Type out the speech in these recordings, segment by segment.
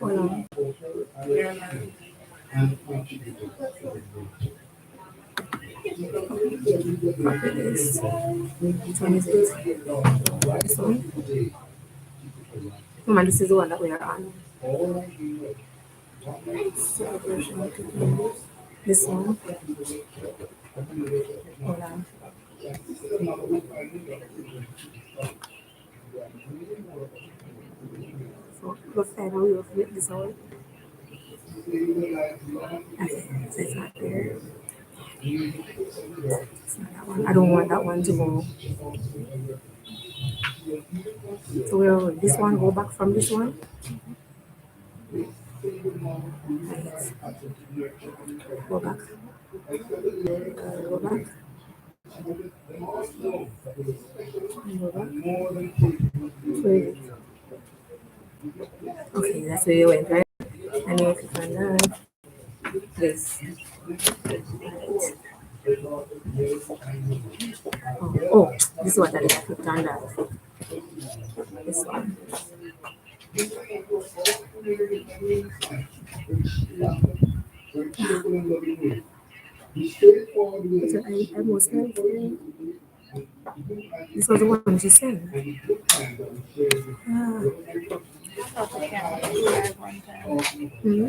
Hold on. Copy this. Which one is it? This one? Come on, this is the one that we are on. Celebration. This one. Hold on. So go find out you flip this out. Okay, so it's not there. It's not that one. I don't want that one to go. So we'll this one go back from this one. Right. Go back. Go back. Go back. Wait. Okay, that's where you went, right? And then click on that. This. Right. Oh, this one that I clicked on that. This one. So I was meant to. This was the one she sent. Ah. Hmm?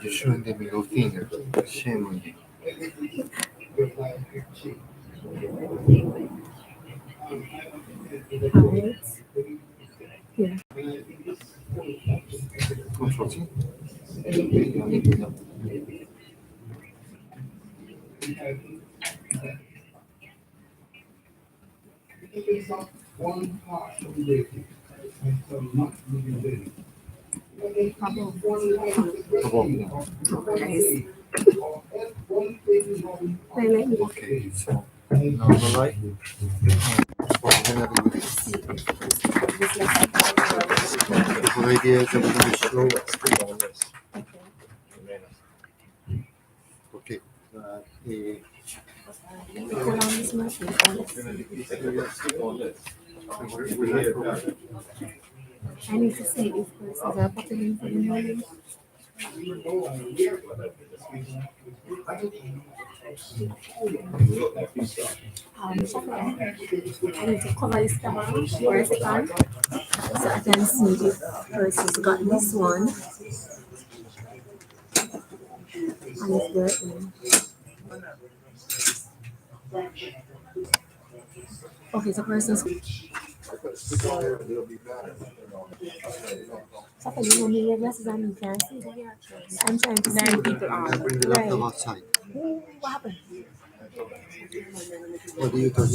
You're showing the middle finger. Shame on you. Alright. Yeah. Control C. You need to know. Guys. I like it. Okay, so normalize. What we're gonna do is the whole idea is that we're gonna show okay. I need to say if persons are popping in for the morning. I need to cover this camera for a second so I can see if persons got this one and if they're in. Okay, so persons. Saka, you know me, your glasses on, you can't see. I'm trying to see people on. Bring the laptop outside. Ooh, what happened? What do you touch?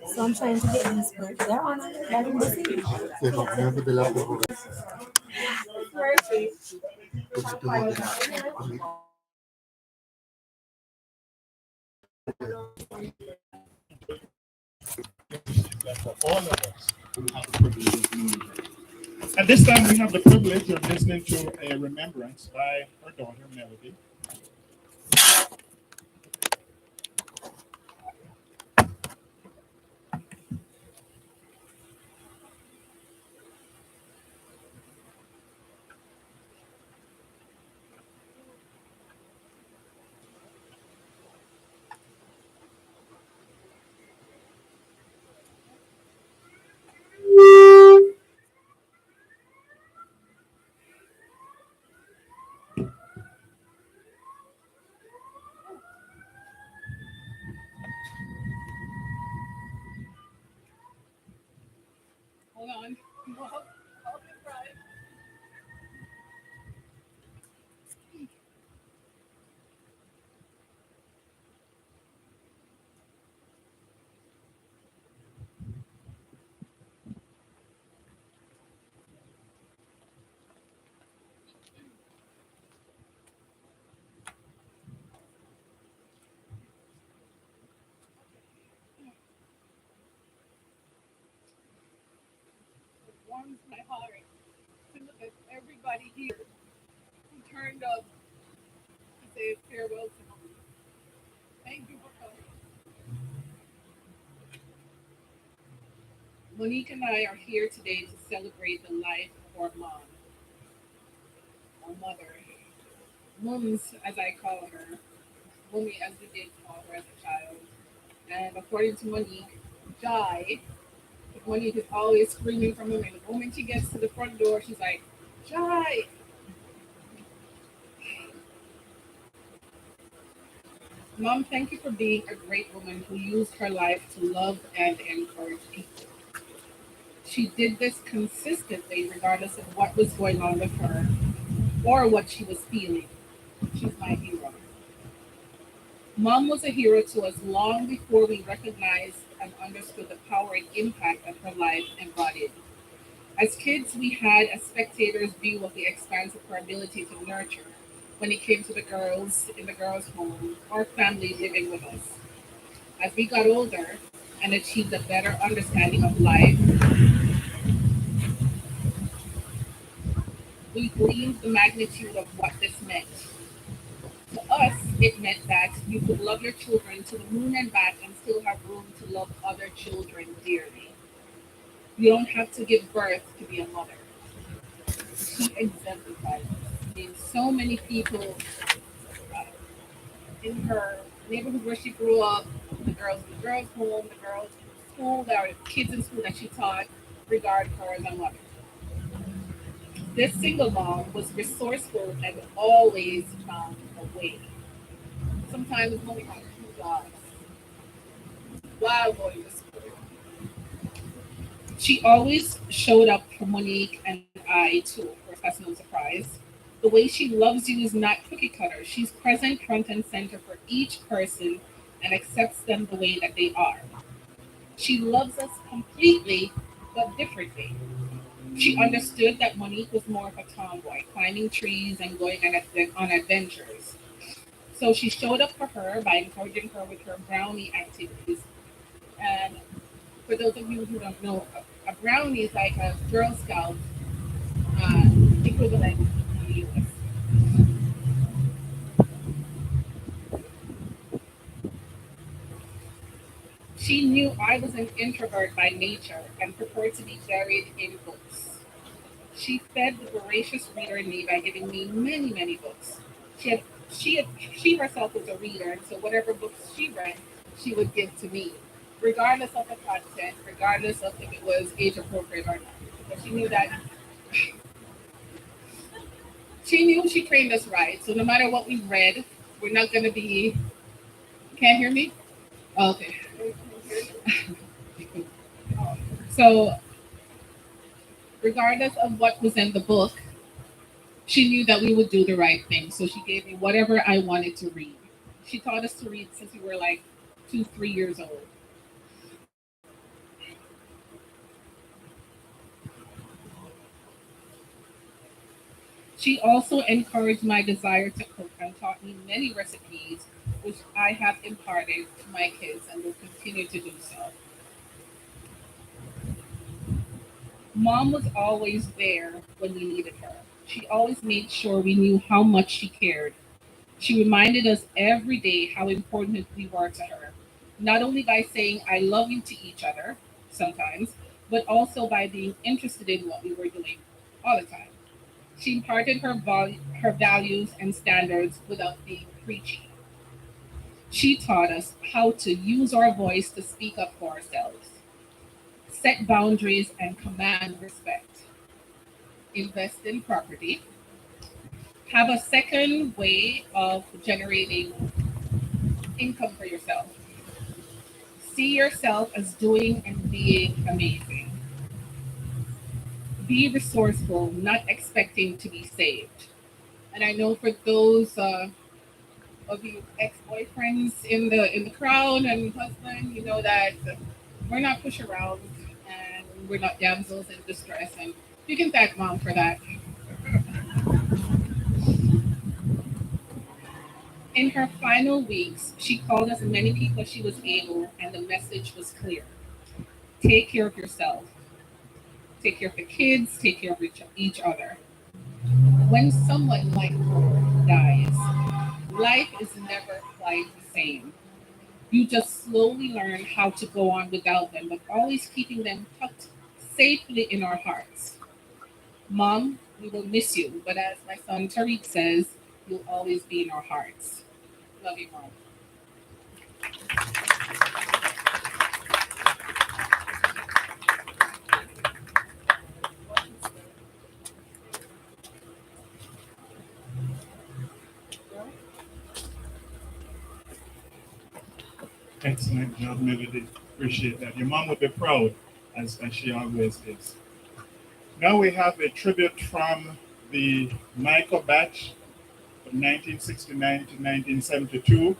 So I'm trying to get these birds. They're on. They're in the sea. Yeah, but remember the laptop over. Where is she? Put it over there. All of us have the privilege of being here. At this time, we have the privilege of listening to a remembrance by her daughter, Melody. Hold on. Warms my heart to look at everybody here who turned up to say farewell to me. Thank you for coming. Monique and I are here today to celebrate the life of our mom, our mother, Mums, as I call her, Mummy, as we did call her as a child. And according to Monique, Jai, Monique is always screaming from him. And the moment she gets to the front door, she's like, Jai. Mom, thank you for being a great woman who used her life to love and encourage people. She did this consistently, regardless of what was going on with her or what she was feeling. She's my hero. Mom was a hero to us long before we recognized and understood the power and impact of her life embodied. As kids, we had a spectator's view of the expanse of her ability to nurture when it came to the girls in the girls' home or family living with us. As we got older and achieved a better understanding of life, we gleaned the magnitude of what this meant. To us, it meant that you could love your children to the moon and back and still have room to love other children dearly. You don't have to give birth to be a mother. She exemplified this. I mean, so many people uh, in her neighborhood where she grew up, the girls in the girls' home, the girls in school, there are kids in school that she taught, regard her as a mother. This single mom was resourceful and always found a way. Sometimes only had two jobs while going to school. She always showed up for Monique and I too, of course, that's no surprise. The way she loves you is not cookie cutter. She's present front and center for each person and accepts them the way that they are. She loves us completely, but differently. She understood that Monique was more of a tomboy, climbing trees and going on adventures. So she showed up for her by encouraging her with her brownie activities. And for those of you who don't know, a brownie is like a Girl Scout uh, equivalent in the US. She knew I was an introvert by nature and preferred to be buried in books. She fed the voracious reader in me by giving me many, many books. She had, she herself was a reader, and so whatever books she read, she would give to me, regardless of the content, regardless of if it was age appropriate or not. But she knew she trained us right. So no matter what we read, we're not going to be. Can't hear me? Okay. So regardless of what was in the book, she knew that we would do the right thing. So she gave me whatever I wanted to read. She taught us to read since we were like 2, 3 years old. She also encouraged my desire to cook and taught me many recipes, which I have imparted to my kids and will continue to do so. Mom was always there when we needed her. She always made sure we knew how much she cared. She reminded us every day how important we were to her, not only by saying I love you to each other sometimes, but also by being interested in what we were doing all the time. She imparted her values and standards without being preachy. She taught us how to use our voice to speak up for ourselves, set boundaries, and command respect. Invest in property. Have a second way of generating income for yourself. See yourself as doing and being amazing. Be resourceful, not expecting to be saved. And I know for those of you ex-boyfriends in the crowd and husband, you know that we're not push around and we're not damsels in distress. And you can thank mom for that. In her final weeks, she called as many people as she was able, and the message was clear: take care of yourself, take care of the kids, take care of each other. When someone like her dies, life is never quite the same. You just slowly learn how to go on without them, but always keeping them tucked safely in our hearts. Mom, we will miss you, but as my son Tariq says, you'll always be in our hearts. Love you, Mom. Excellent job, Melody. Appreciate that. Your mom would be proud, as she always is. Now we have a tribute from the Michael batch from 1969 to 1972.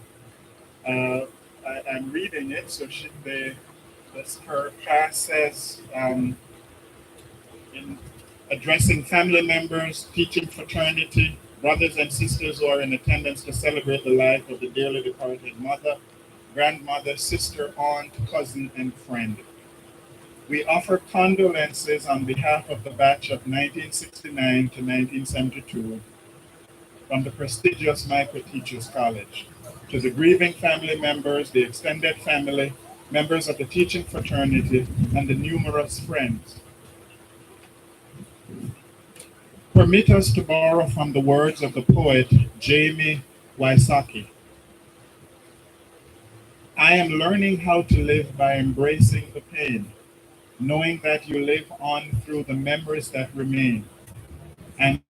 I'm reading it, so that's her class says, in addressing family members, teaching fraternity, brothers and sisters who are in attendance to celebrate the life of the dearly departed mother, grandmother, sister, aunt, cousin, and friend. We offer condolences on behalf of the batch of 1969 to 1972 from the prestigious Michael Teachers College. To the grieving family members, the extended family, members of the teaching fraternity, and the numerous friends. Permit us to borrow from the words of the poet Jamie Wysocki. I am learning how to live by embracing the pain, knowing that you live on through the memories that remain, and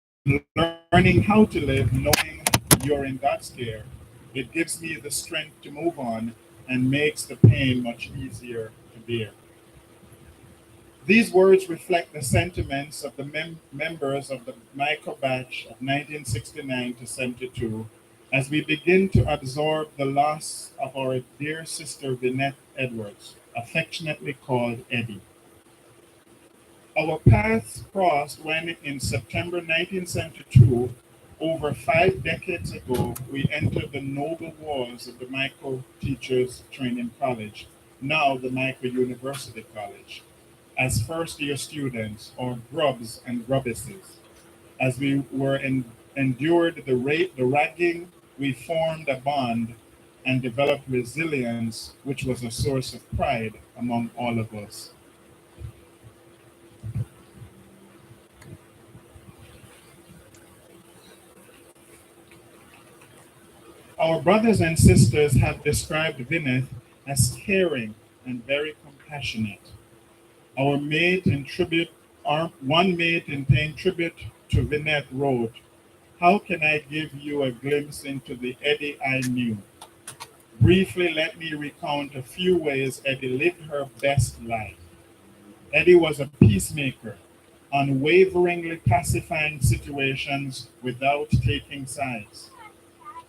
learning how to live knowing you're in God's care. It gives me the strength to move on and makes the pain much easier to bear. These words reflect the sentiments of the members of the Michael batch of 1969 to 72 as we begin to absorb the loss of our dear sister Veneth Edwards, affectionately called Eddie. Our paths crossed when in September 1972, over 5 decades ago, we entered the noble walls of the Michael Teachers Training College, now the Michael University College, as first year students or grubs and grubbesses. As we endured the ragging, we formed a bond and developed resilience, which was a source of pride among all of us. Our brothers and sisters have described Veneth as caring and very compassionate. Our mate in tribute, our one mate in paying tribute to Veneth wrote, "How can I give you a glimpse into the Eddie I knew? Briefly, let me recount a few ways Eddie lived her best life. Eddie was a peacemaker, unwaveringly pacifying situations without taking sides.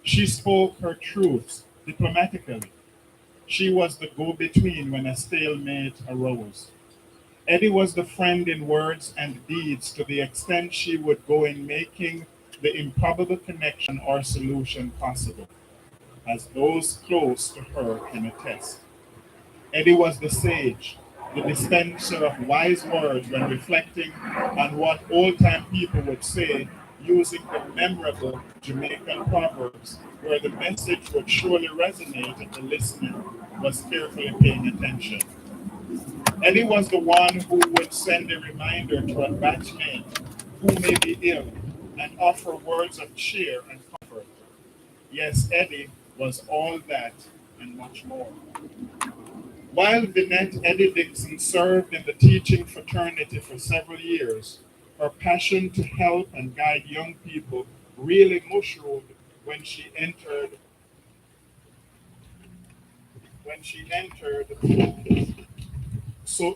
She spoke her truths diplomatically. She was the go between when a stalemate arose. Eddie was the friend in words and deeds to the extent she would go in making the improbable connection or solution possible, as those close to her can attest. Eddie was the sage, the dispenser of wise words when reflecting on what old time people would say, using the memorable Jamaican proverbs where the message would surely resonate if the listener was carefully paying attention. Eddie was the one who would send a reminder to a batchmate who may be ill and offer words of cheer and comfort. Yes, Eddie was all that and much more. While Veneth Eddie Dixon served in the teaching fraternity for several years, her passion to help and guide young people really mushroomed when she entered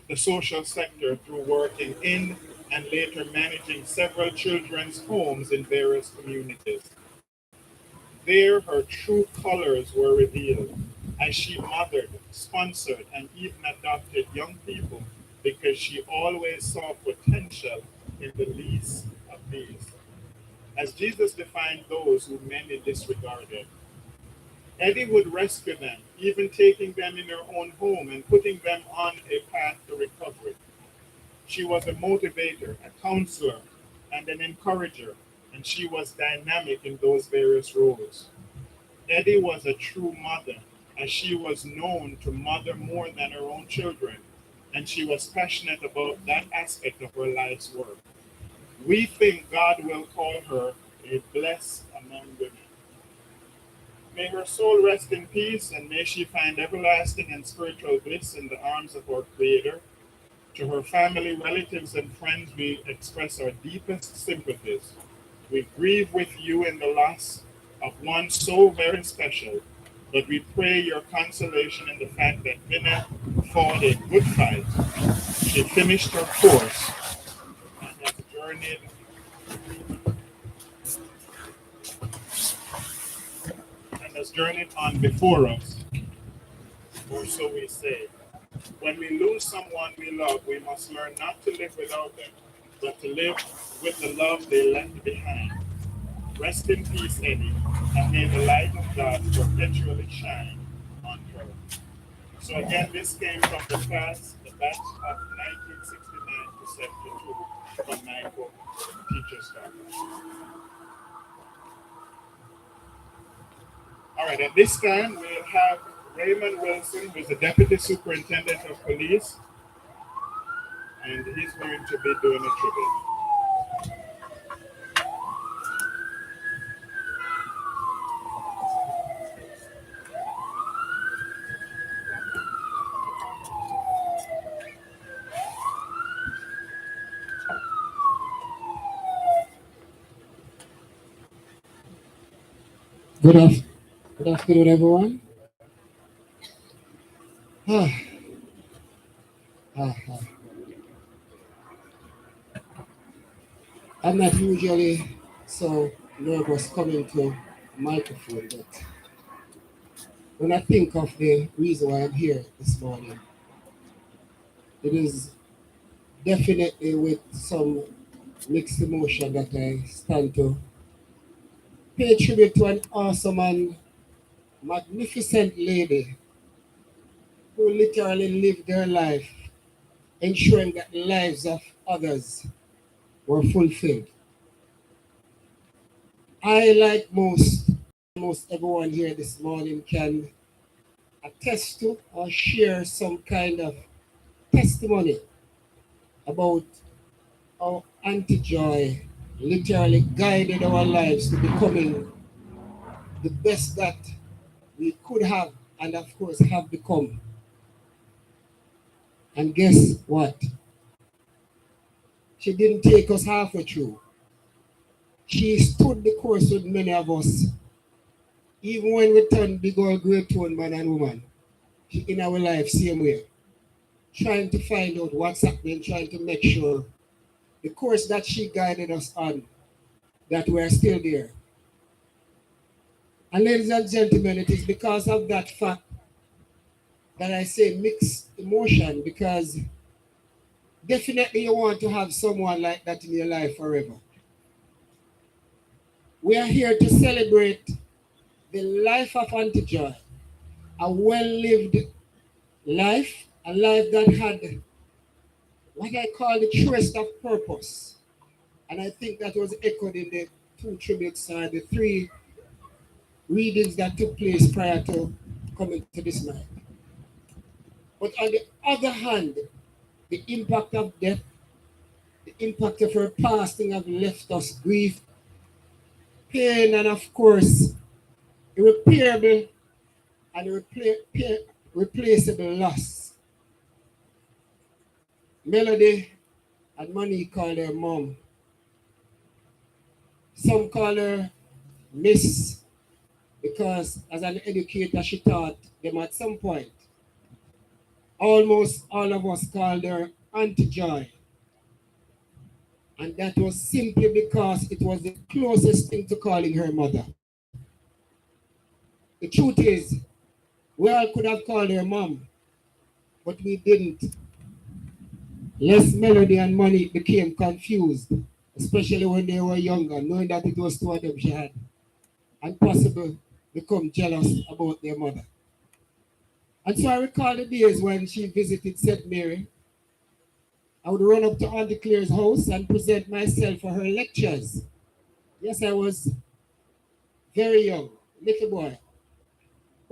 the social sector through working in and later managing several children's homes in various communities. There, her true colors were revealed as she mothered, sponsored, and even adopted young people because she always saw potential in the least of these. As Jesus defined those who many disregarded, Eddie would rescue them, even taking them in her own home and putting them on a path to recovery. She was a motivator, a counselor, and an encourager, and she was dynamic in those various roles. Eddie was a true mother, as she was known to mother more than her own children, and she was passionate about that aspect of her life's work. We think God will call her a blessed among women. May her soul rest in peace, and may she find everlasting and spiritual bliss in the arms of our Creator. To her family, relatives, and friends, we express our deepest sympathies. We grieve with you in the loss of one so very special, but we pray your consolation in the fact that Veneth fought a good fight. She finished her course and has journeyed on before us, or so we say. When we lose someone we love, we must learn not to live without them, but to live with the love they left behind. Rest in peace, Eddie, and may the light of God perpetually shine on her. So again, this came from the class, the batch of 1969 to 72 from my teacher's staff. All right, at this time, we'll have Raymond Wilson, who is the Deputy Superintendent of Police, and he's going to be doing a tribute. Good, good afternoon, everyone. Ah, ah, ah. I'm not usually so nervous coming to a microphone, but when I think of the reason why I'm here this morning, it is definitely with some mixed emotion that I stand to pay tribute to an awesome and magnificent lady who literally lived her life ensuring that the lives of others were fulfilled. I, like most everyone here this morning, can attest to or share some kind of testimony about how Auntie Joy literally guided our lives to becoming the best that we could have and, of course, have become. And guess what? She didn't take us halfway through. She stood the course with many of us, even when we turned big old great tone man and woman in our life, same way, trying to find out what's happening, trying to make sure the course that she guided us on, that we're still there. And ladies and gentlemen, it is because of that fact that I say mixed emotion, because definitely you want to have someone like that in your life forever. We are here to celebrate the life of Auntie Joy, a well-lived life, a life that had what I call the truest of purpose. And I think that was echoed in the two tributes, the three readings that took place prior to coming to this night. But on the other hand, the impact of death, the impact of her passing have left us grief, pain, and of course, irreparable and replaceable loss. Melody and Money call her mom. Some call her Miss because as an educator she taught them at some point. Almost all of us called her Auntie Joy. And that was simply because it was the closest thing to calling her mother. The truth is, we all could have called her mom, but we didn't. Les Melody and Money became confused, especially when they were younger, knowing that it was two of them she had, and possibly become jealous about their mother. And so I recall the days when she visited St. Mary. I would run up to Auntie Claire's house and present myself for her lectures. Yes, I was very young, little boy.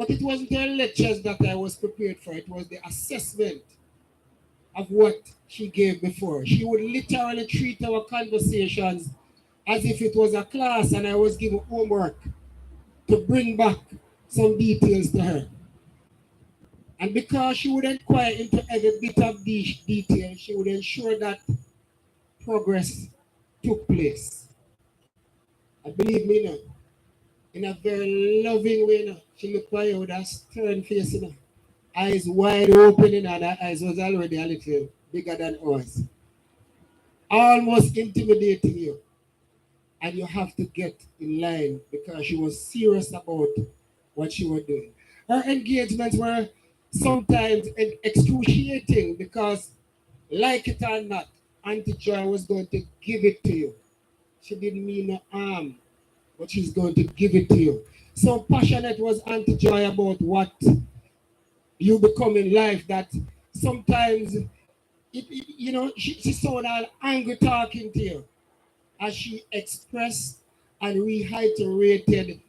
But it wasn't her lectures that I was prepared for. It was the assessment of what she gave before. She would literally treat our conversations as if it was a class and I was given homework to bring back some details to her. And because she would inquire into every bit of detail, she would ensure that progress took place. And believe me now, in a very loving way now, she looked by you with a stern face, eyes wide open, and her eyes was already a little bigger than ours. Almost intimidating you. And you have to get in line because she was serious about what she was doing. Her engagements were sometimes excruciating because, like it or not, Auntie Joy was going to give it to you. She didn't mean no harm, but she's going to give it to you. So passionate was Auntie Joy about what you become in life that sometimes, she sounded angry talking to you as she expressed and reiterated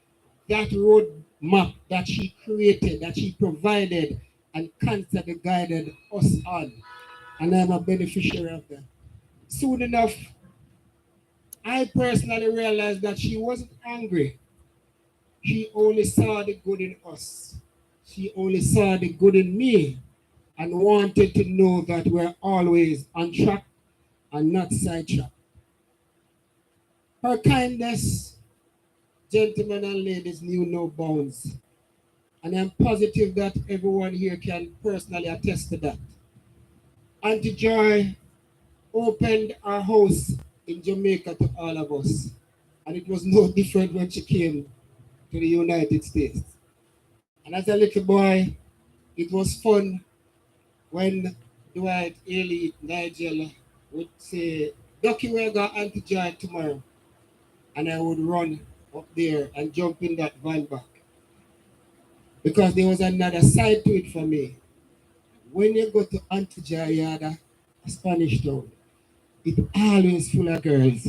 that roadmap that she created, that she provided, and constantly guided us on. And I'm a beneficiary of that. Soon enough, I personally realized that she wasn't angry. She only saw the good in us. She only saw the good in me and wanted to know that we're always on track and not sidetracked. Her kindness, gentlemen and ladies, knew no bounds. And I'm positive that everyone here can personally attest to that. Auntie Joy opened our house in Jamaica to all of us. And it was no different when she came to the United States. And as a little boy, it was fun when Dwight, Ailey, Nigel would say, Ducky, we're going to Auntie Joy tomorrow. And I would run up there and jump in that van back. Because there was another side to it for me. When you go to Auntie Joy yard, a Spanish town, it always full of girls.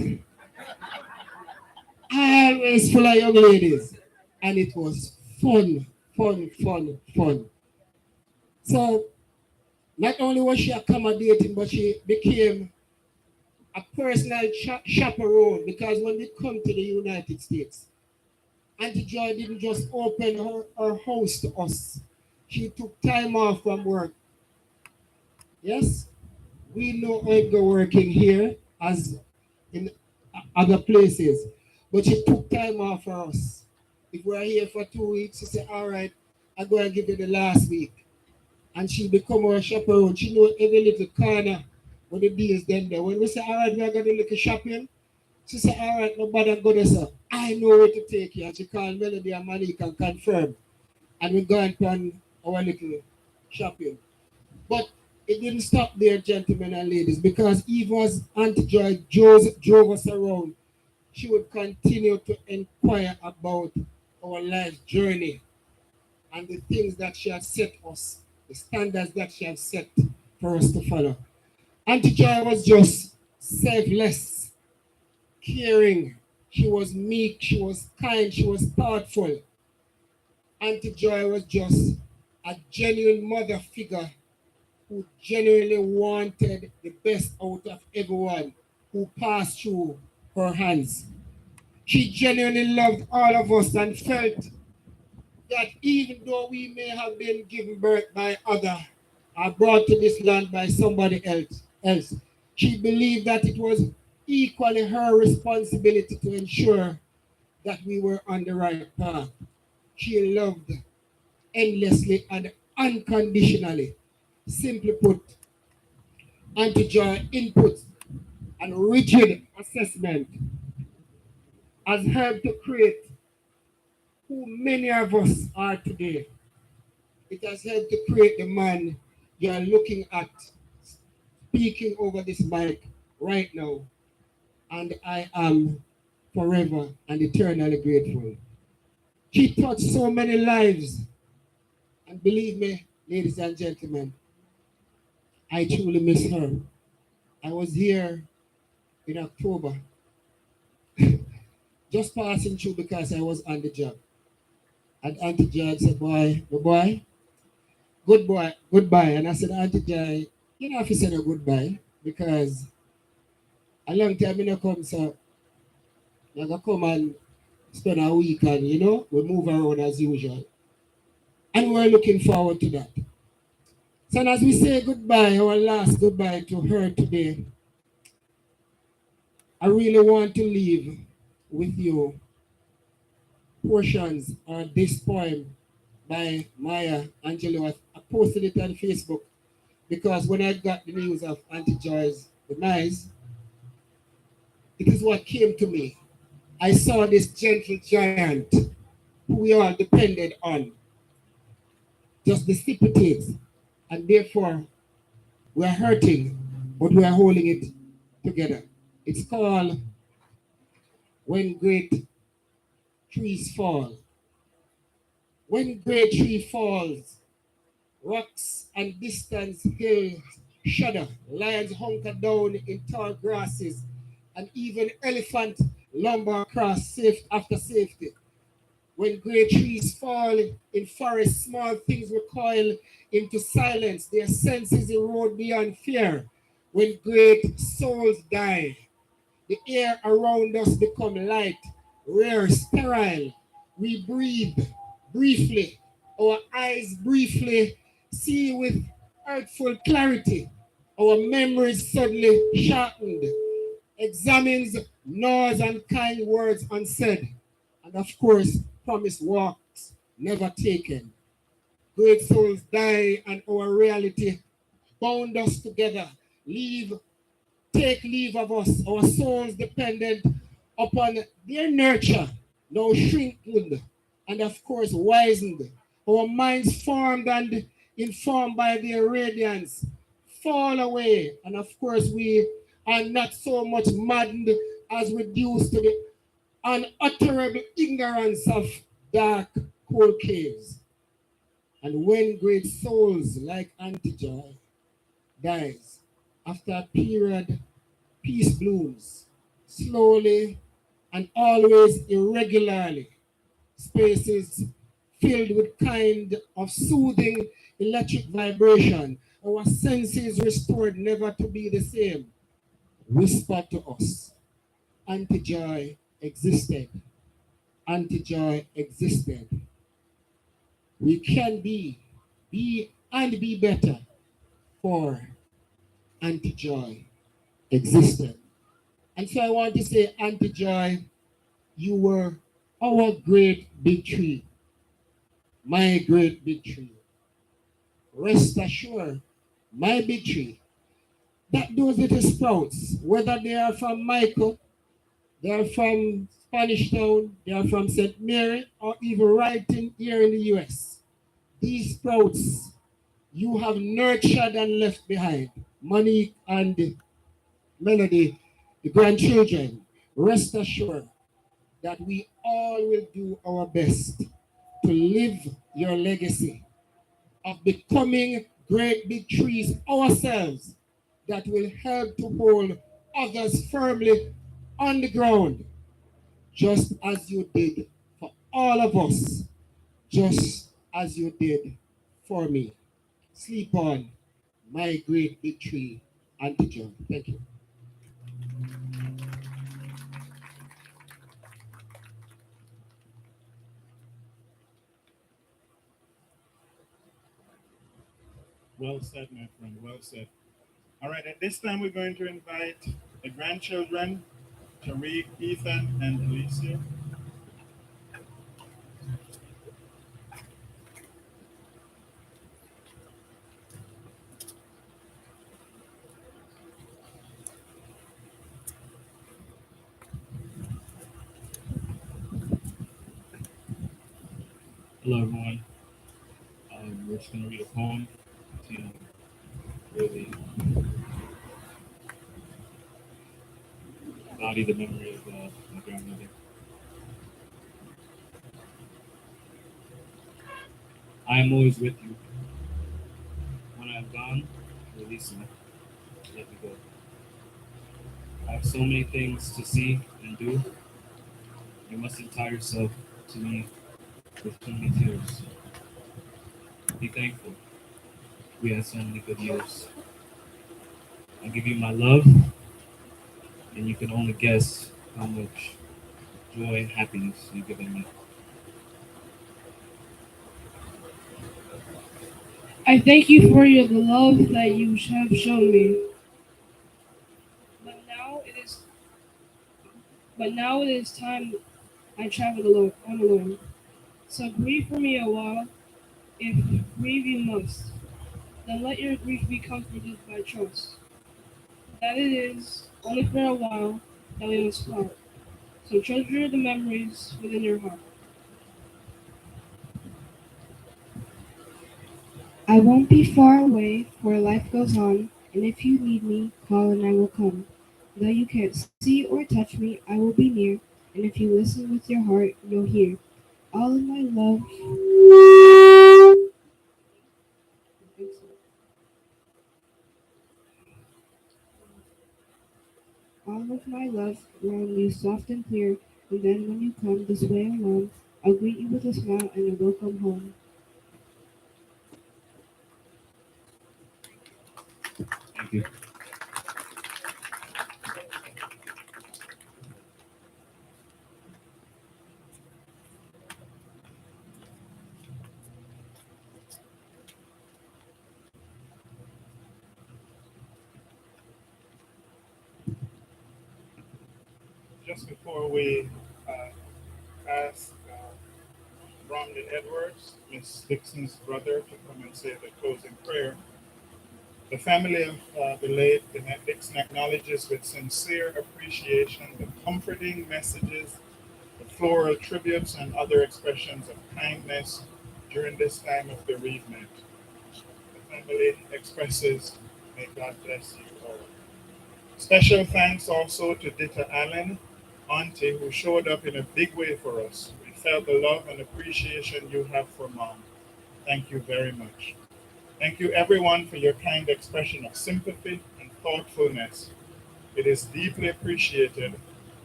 Always full of young ladies. And it was fun, fun, fun, fun. So not only was she accommodating, but she became a personal chaperone because when we come to the United States, Auntie Joy didn't just open her house to us. She took time off from work. Yes, we know Edgar working here as in other places, but she took time off for us. If we're here for 2 weeks, she said, all right, I'm going to give you the last week. And she become our chaperone. She know every little corner where the deals then there. When we say, all right, we're going to look at shopping, she said, all right, nobody go there, sir. I know where to take you. And she called Melody and Malik and confirm. And we going on our little shopping. But it didn't stop there, gentlemen and ladies, because even as Auntie Joy drove us around, she would continue to inquire about our life journey and the things that she has set us, the standards that she has set for us to follow. Auntie Joy was just selfless, caring. She was meek, she was kind, she was thoughtful. Auntie Joy was just a genuine mother figure who genuinely wanted the best out of everyone who passed through her hands. She genuinely loved all of us and felt that even though we may have been given birth by other or brought to this land by somebody else, she believed that it was equally her responsibility to ensure that we were on the right path. She loved endlessly and unconditionally. Simply put, Auntie Joy input and rigid assessment has helped to create who many of us are today. It has helped to create the man you are looking at speaking over this mic right now. And I am forever and eternally grateful. She touched so many lives. And believe me, ladies and gentlemen, I truly miss her. I was here in October, just passing through because I was on the job. And Auntie Joy said, boy, the boy, good boy, goodbye. And I said, Auntie Joy, you know if you said a goodbye, because a long time you know come, so you're gonna come and spend a week and we move around as usual. And we're looking forward to that. So as we say goodbye, our last goodbye to her today, I really want to leave with you portions of this poem by Maya Angelou. I posted it on Facebook because when I got the news of Auntie Joy's demise, it is what came to me. I saw this gentle giant who we all depended on just dissipate, and therefore we're hurting, but we're holding it together. It's called When Great Trees Fall. When great tree falls, rocks and distant hills shudder, lions hunker down in tall grasses, and even elephant lumber across safe after safety. When great trees fall in forests, small things recoil into silence, their senses erode beyond fear. When great souls die, the air around us become light, rare, sterile. We breathe briefly, our eyes briefly see with earthful clarity. Our memories suddenly sharpened, examines noise and kind words unsaid, and of course, promised walks never taken. Great souls die, and our reality bound us together. Leave Take leave of us, our souls dependent upon their nurture, now shrinking and of course wizened, our minds formed and informed by their radiance, fall away, and of course we are not so much maddened as reduced to the unutterable ignorance of dark, cold caves. And when great souls like Auntie Joy dies, after a period peace blooms, slowly and always irregularly. Spaces filled with kind of soothing electric vibration. Our senses restored never to be the same. Whisper to us, Anti-joy existed. Anti-joy existed. We can and be better, for anti-joy existed. And so I want to say, anti-joy, you were our great big tree, my great big tree. Rest assured, my big tree, that those little sprouts, whether they are from Michael, they are from Spanish Town, they are from St. Mary, or even right in here in the US, these sprouts you have nurtured and left behind. Monique and Melody, the grandchildren, rest assured that we all will do our best to live your legacy of becoming great big trees ourselves that will help to hold others firmly on the ground, just as you did for all of us, just as you did for me. Sleep on, my great big tree, Auntie John. Thank you. Well said, my friend. Well said. All right, at this time, we're going to invite the grandchildren, Tariq, Ethan, and Alicia. Hello, everyone. We're just going to read a poem to really embody the memory of my grandmother. I am always with you. When I am gone, release me. Let me go. I have so many things to see and do. You mustn't tie yourself to me with so many tears. Be thankful. We had so many good years. I give you my love, and you can only guess how much joy and happiness you've given me. I thank you for the love that you have shown me. But now it is but now it is time I travel alone on alone. So grieve for me a while, if grieve you must. Then let your grief be comforted by trust. That it is only for a while that we must part. So treasure the memories within your heart. I won't be far away, for life goes on, and if you need me, call and I will come. Though you can't see or touch me, I will be near, and if you listen with your heart, you'll hear. All of my love, all of my love around you soft and clear, and then when you come this way alone, I'll greet you with a smile and a welcome home. Thank you. Just before we ask Bromley Edwards, Miss Dixon's brother, to come and say the closing prayer, the family of the late Veneth Dixon acknowledges with sincere appreciation the comforting messages, the floral tributes, and other expressions of kindness during this time of bereavement. The family expresses, may God bless you all. Special thanks also to Dita Allen, Auntie, who showed up in a big way for us. We felt the love and appreciation you have for Mom. Thank you very much. Thank you, everyone, for your kind expression of sympathy and thoughtfulness. It is deeply appreciated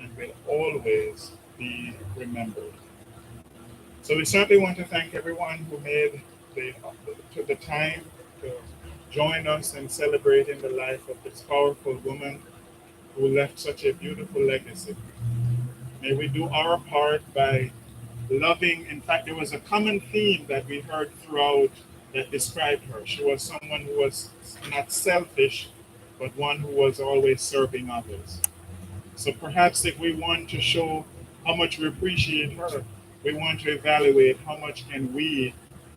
and will always be remembered. So we certainly want to thank everyone who made took the time to join us in celebrating the life of this powerful woman who left such a beautiful legacy. May we do our part by loving. In fact, there was a common theme that we heard throughout that described her. She was someone who was not selfish, but one who was always serving others. So perhaps if we want to show how much we appreciate her, we want to evaluate how much can we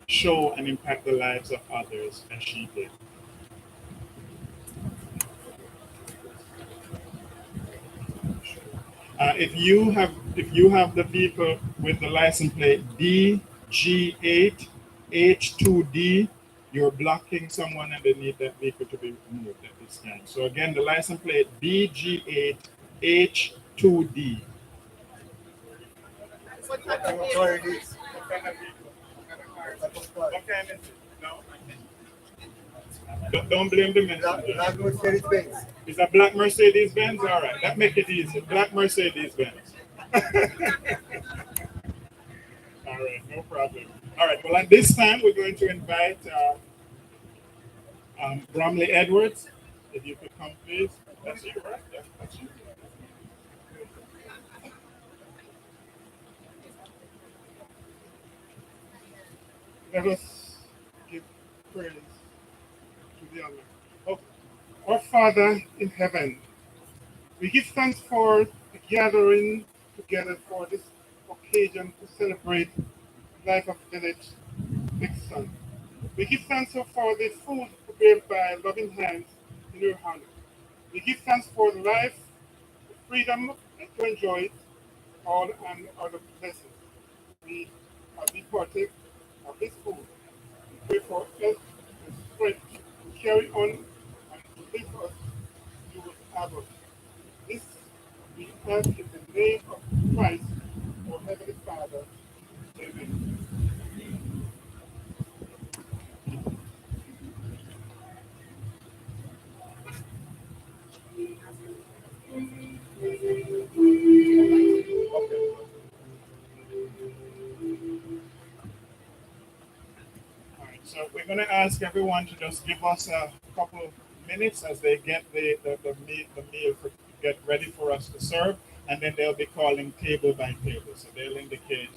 show and impact the lives of others as she did. If you have the vehicle with the license plate DG8H2D, you're blocking someone and they need that vehicle to be removed at this time. So again, the license plate DG8H2D. What kind of vehicle? What kind of vehicle? What kind of no? Don't blame the messenger. Black Mercedes Benz. Is a black Mercedes Benz? All right, that make it easy. Black Mercedes Benz. All right, no problem. All right, well, at this time, we're going to invite Bromley Edwards. If you could come, please. That's you, right? Yeah, that's you. Let us give praise to the Almighty. Oh, our Father in heaven, we give thanks for the gathering together for this occasion to celebrate the life of Veneth Dixon. We give thanks for the food prepared by loving hands in your honor. We give thanks for the life, the freedom to enjoy it, all and other blessings. We partake of this food. We pray for us and strength to carry on and to live us you will have us. This we ask in the name of Christ, our Heavenly Father. Amen. Okay. going to ask everyone to just give us a couple of minutes as they get the meal get ready for us to serve, and then they'll be calling table by table. So they'll indicate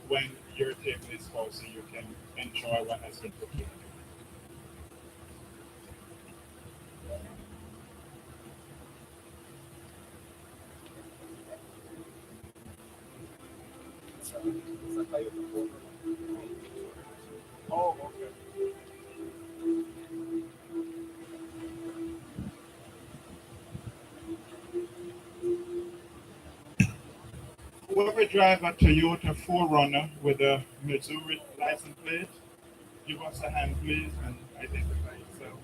when your table is full so you can enjoy what has been prepared. Oh, okay. Whoever drive a Toyota 4Runner with a Missouri license plate, give us a hand, please, and identify yourself.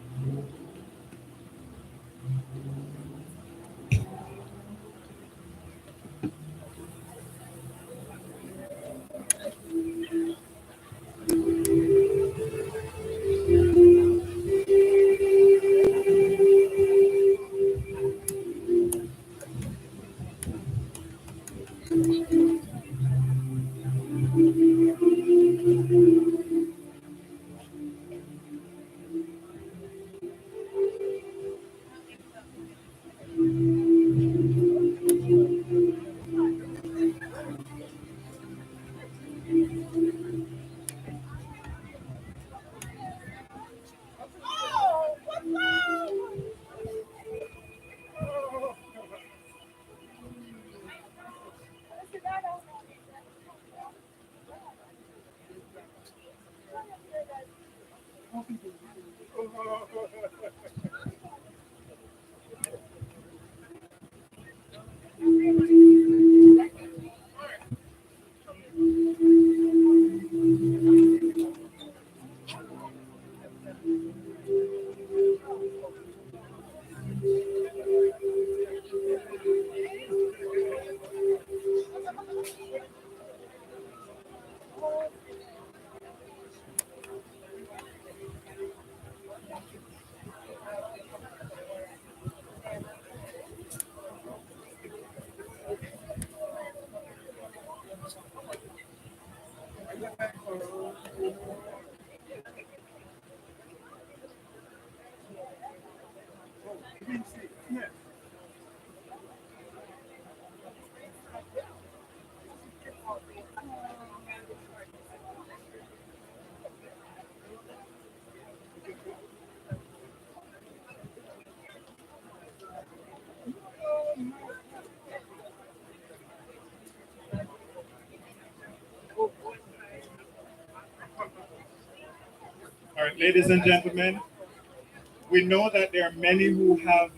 All right, ladies and gentlemen, we know that there are many who have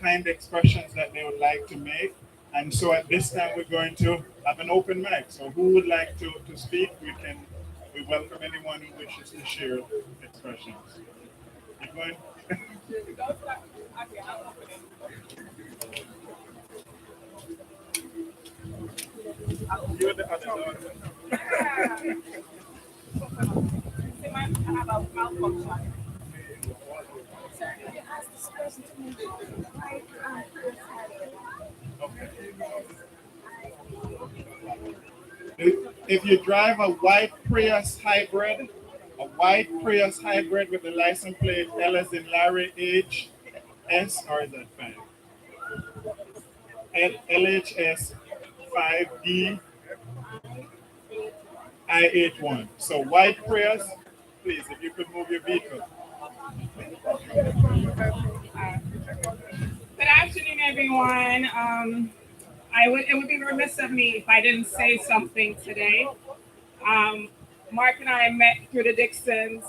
kind expressions that they would like to make. And so at this time, we're going to have an open mic. So who would like to speak? We welcome anyone who wishes to share expressions. You going? You're the other. If you drive a white Prius hybrid, with the license plate L as in Larry H S, or is that 5? LHS 5D I81. So white Prius, please, if you could move your vehicle. Good afternoon, everyone. It would be remiss of me if I didn't say something today. Mark and I met through the Dixons.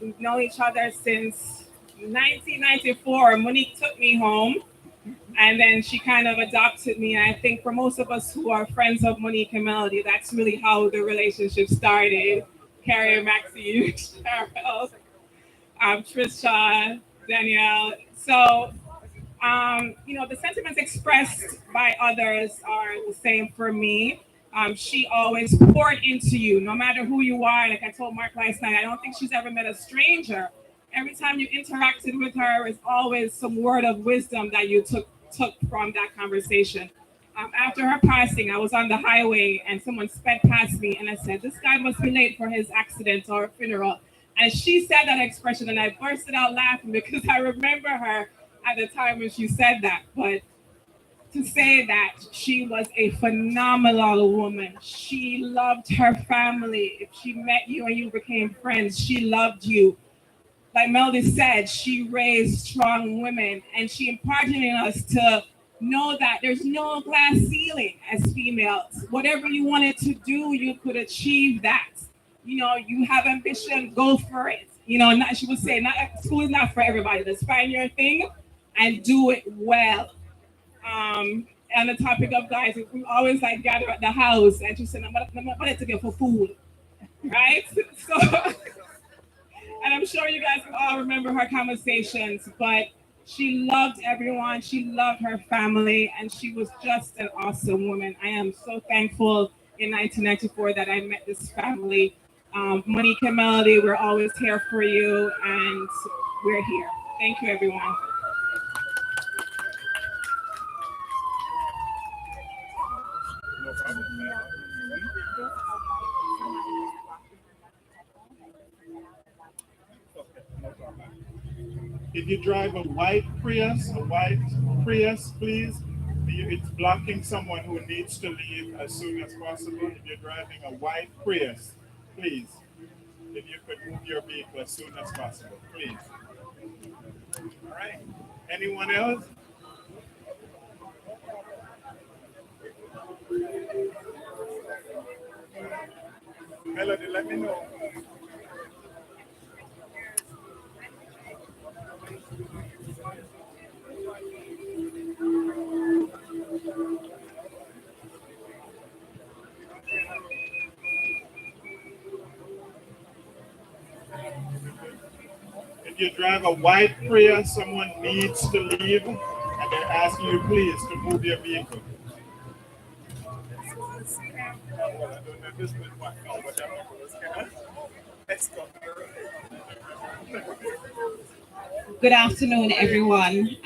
We've known each other since 1994. Monique took me home, and then she kind of adopted me. And I think for most of us who are friends of Monique and Melody, that's really how the relationship started. Carrie, Maxine, Cheryl, Trisha, Danielle. So the sentiments expressed by others are the same for me. She always poured into you, no matter who you are. Like I told Mark last night, I don't think she's ever met a stranger. Every time you interacted with her, it's always some word of wisdom that you took from that conversation. After her passing, I was on the highway and someone sped past me, and I said, "This guy must be late for his accident or funeral." And she said that expression, and I bursted out laughing because I remember her at the time when she said that. But to say that she was a phenomenal woman, she loved her family. If she met you and you became friends, she loved you. Like Melody said, she raised strong women, and she imparted in us to know that there's no glass ceiling as females. Whatever you wanted to do, you could achieve that. You know, you have ambition, go for it. You know, not, she would say, not school is not for everybody. Just find your thing and do it well. On the topic of guys, we always like gather at the house and she said, I'm gonna take it for food, right? So and I'm sure you guys can all remember her conversations, but she loved everyone. She loved her family, and she was just an awesome woman. I am so thankful in 1994 that I met this family. Monique and Melody, we're always here for you, and we're here. Thank you, everyone. If you drive a white Prius, please. It's blocking someone who needs to leave as soon as possible. If you're driving a white Prius, please. If you could move your vehicle as soon as possible, please. All right. Anyone else? Melody, let me know. If you drive a white Prius, someone needs to leave, and they're asking you please to move your vehicle. Good afternoon, everyone.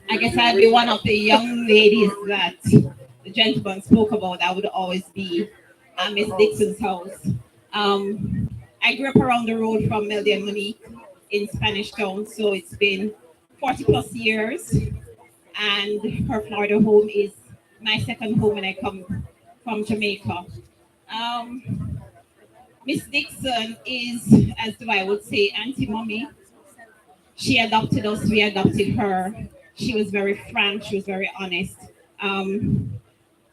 I guess I'll be one of the young ladies that the gentleman spoke about. I would always be at Miss Dixon's house. I grew up around the road from Melody and Monique in Spanish Town, so it's been 40 plus years. And her Florida home is my second home when I come from Jamaica. Um, Miss Dixon is, as I would say, Auntie Mommy. She adopted us, we adopted her. She was very frank, she was very honest.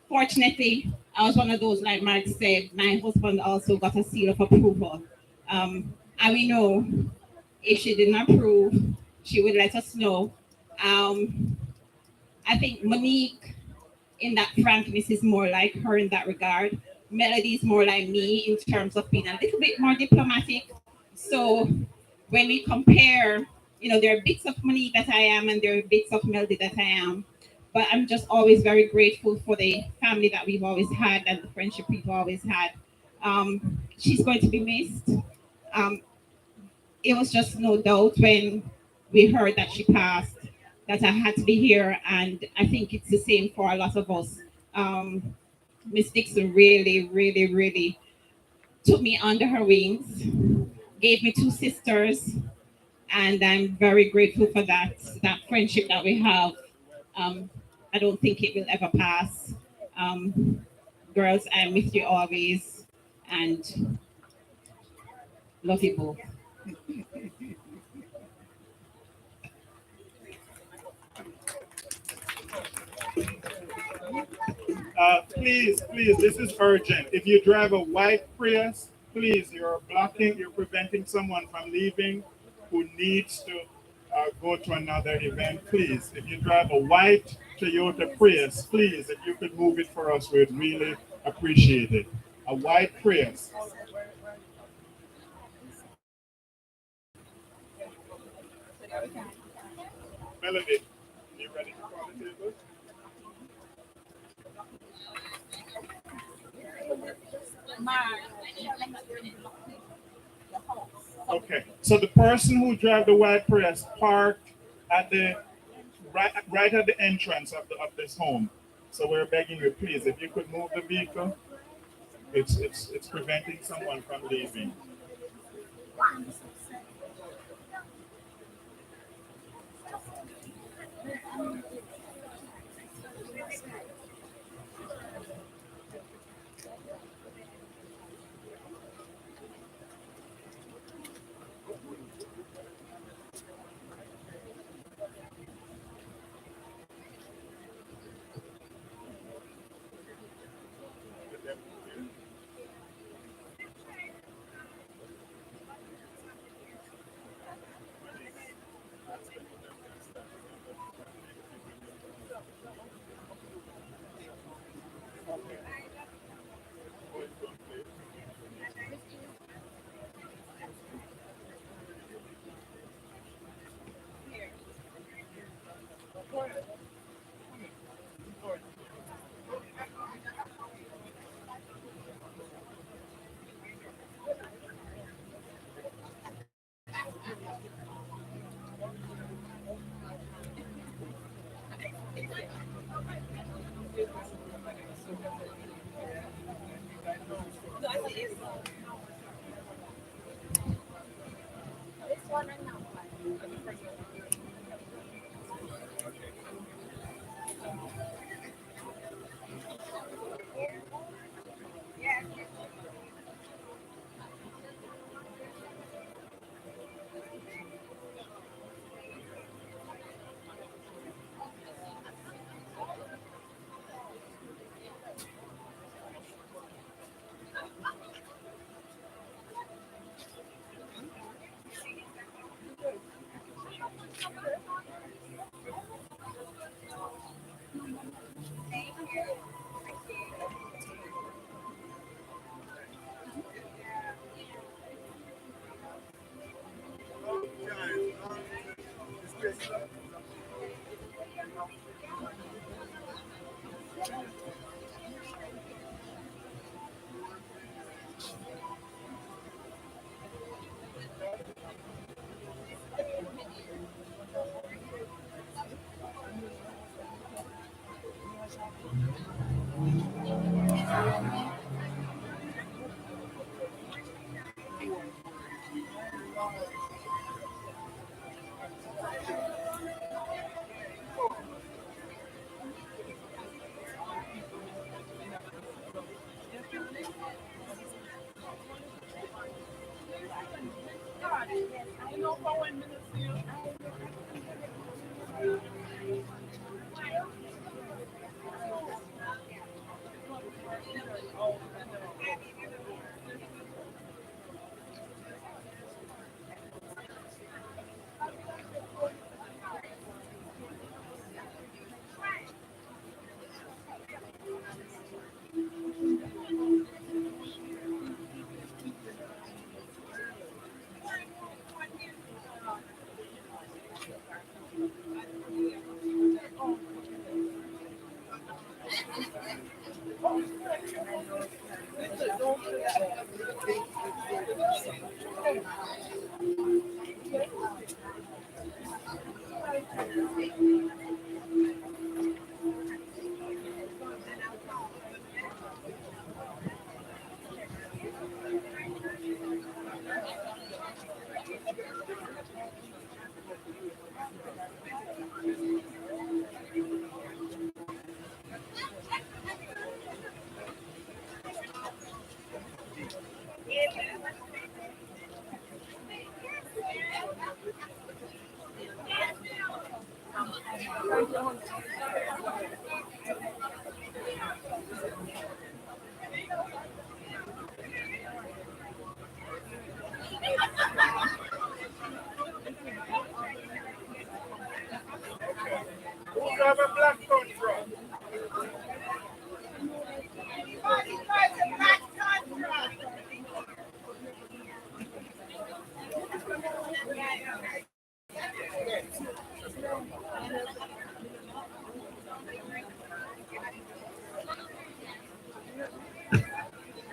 Fortunately, I was one of those, like Mark said, my husband also got a seal of approval. And we know if she didn't approve, she would let us know. Um, I think Monique, in that frankness, is more like her in that regard. Melody is more like me in terms of being a little bit more diplomatic. So when we compare, you know, there are bits of Monique that I am and there are bits of Melody that I am. But I'm just always very grateful for the family that we've always had and the friendship we've always had. She's going to be missed. Um, it was just no doubt when we heard that she passed that I had to be here, and I think it's the same for a lot of us. Um, Miss Dixon really, really, really took me under her wings, gave me two sisters, and I'm very grateful for that. That friendship that we have. Um, I don't think it will ever pass. Girls, I miss you always, and love you both. Please, this is urgent. If you drive a white Prius, please, you're preventing someone from leaving who needs to go to another event. Please, if you drive a white Toyota Prius, please, if you could move it for us, we'd really appreciate it. A white Prius. Melody, you ready to call the table? Okay, so the person who drive the white Prius parked at the right at the entrance of this home. So we're begging you, please, if you could move the vehicle, it's preventing someone from leaving.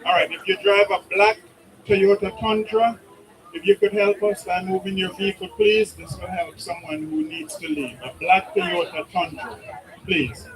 All right, if you drive a black Toyota Tundra, if you could help us by moving your vehicle, please. This will help someone who needs to leave. A black Toyota Tundra, please.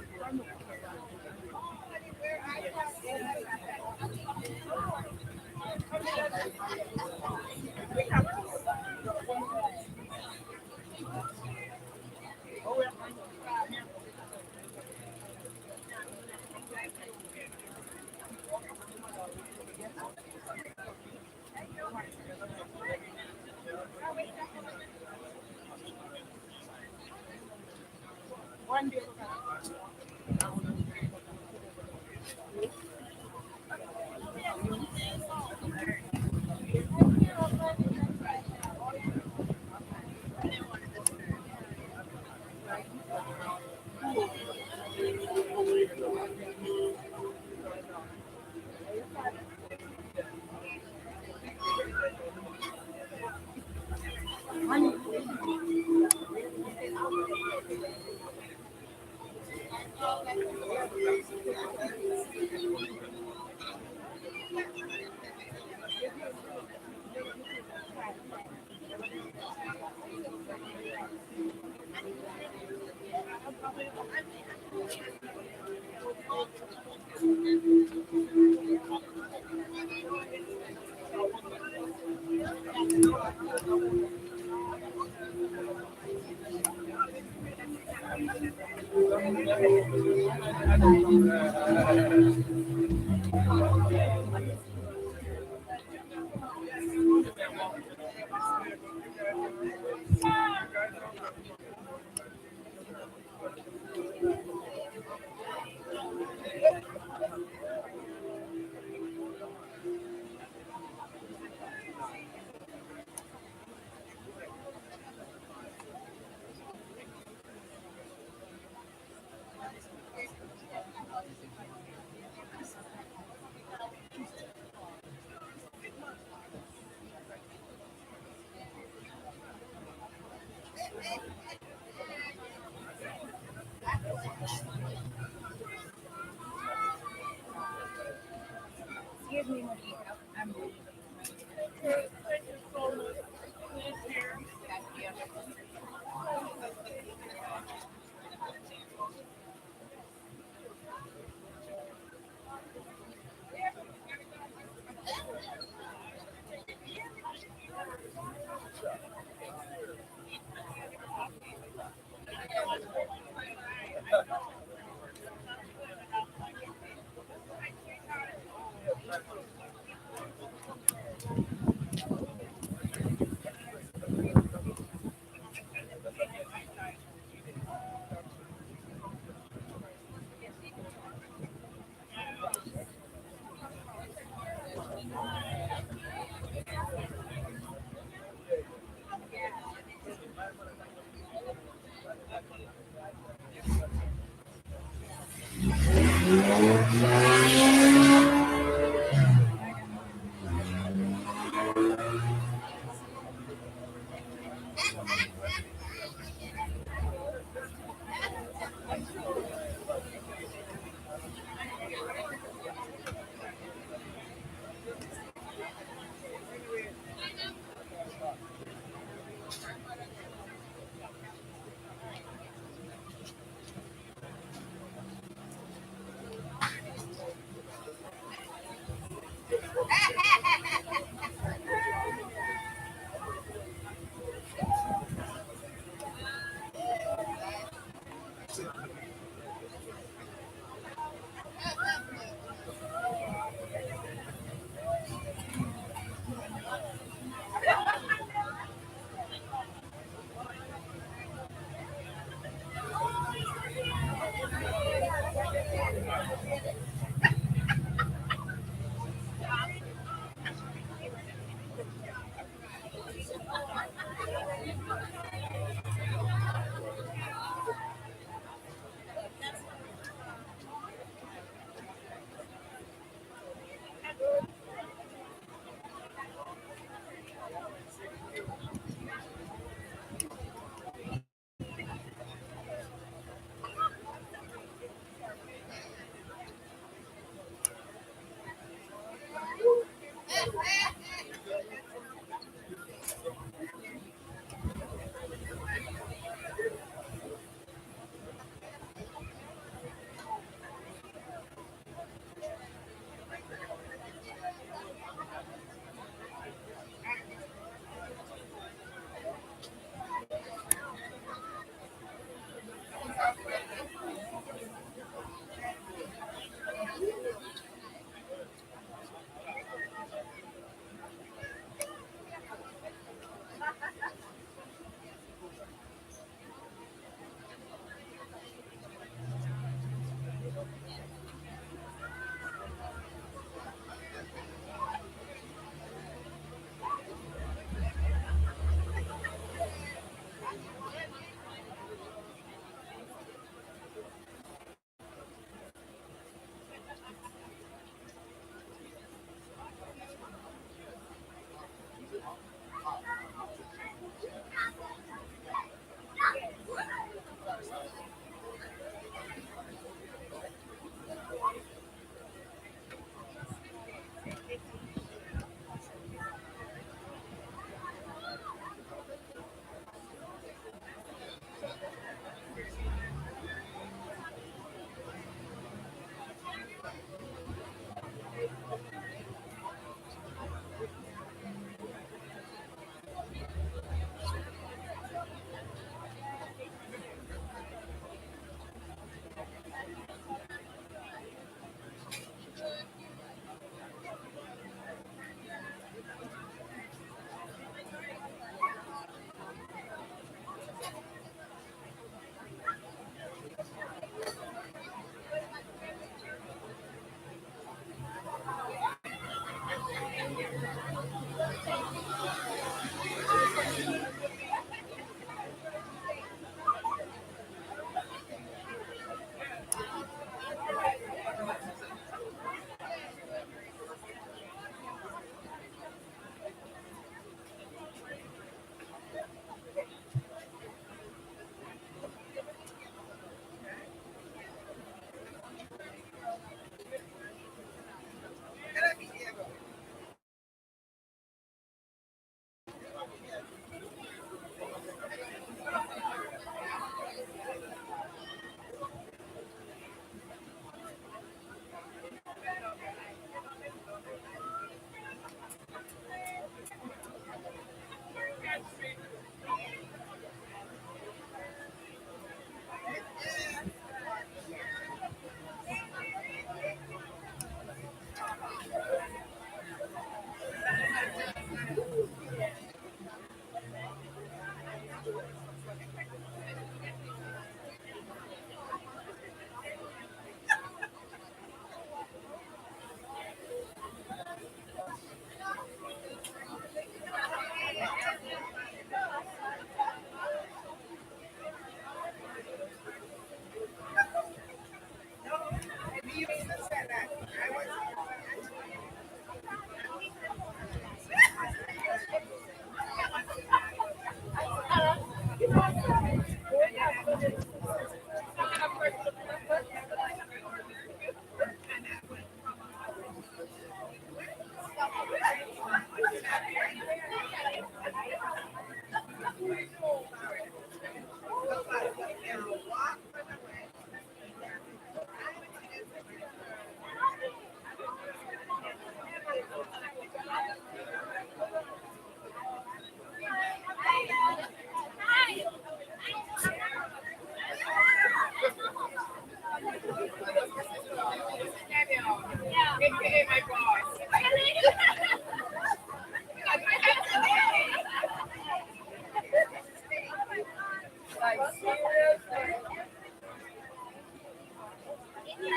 He's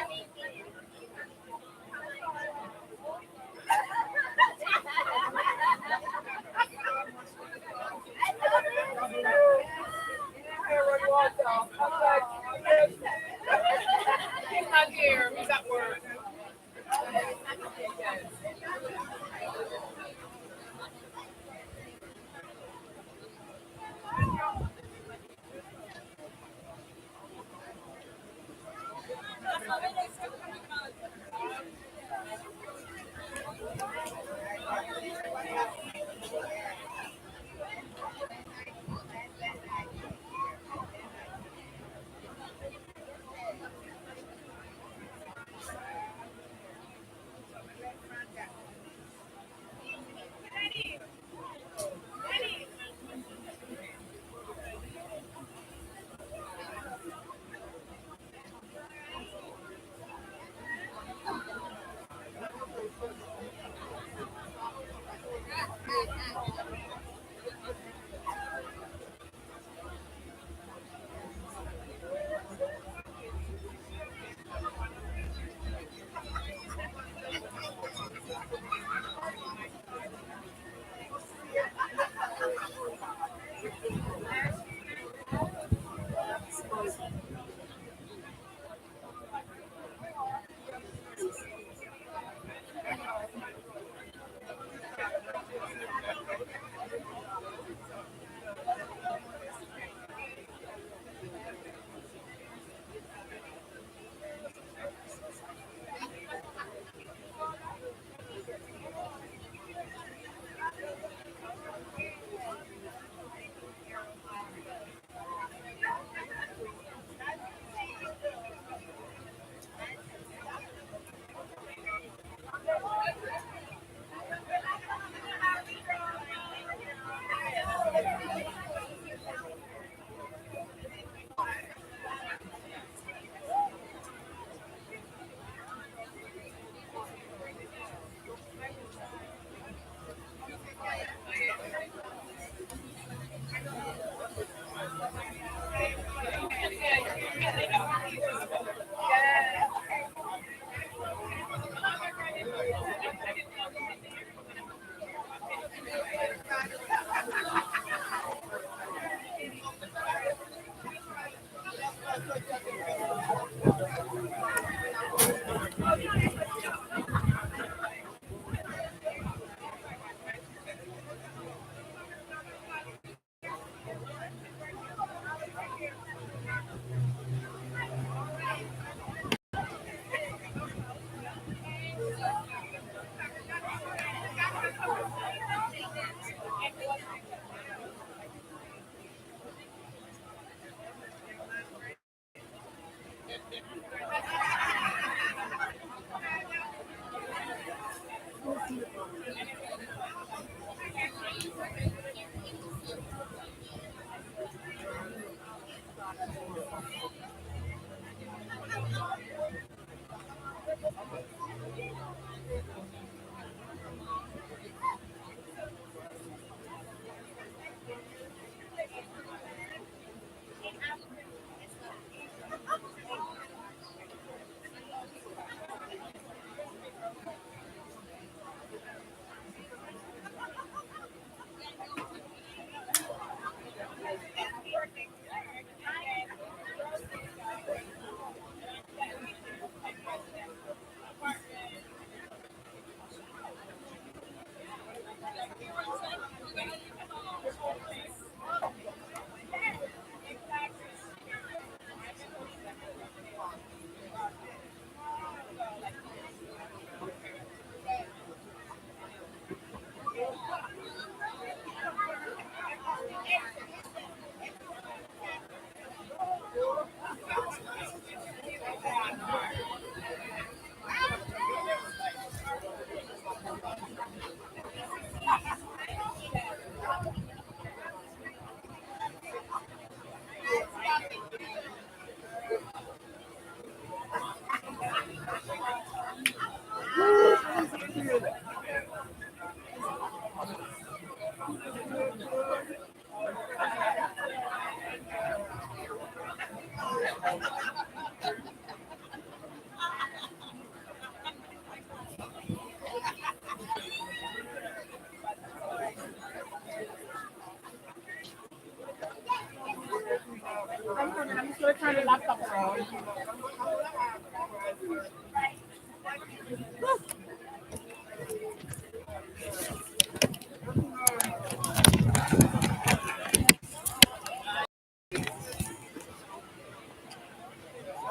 not here. He's at work.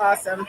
Awesome.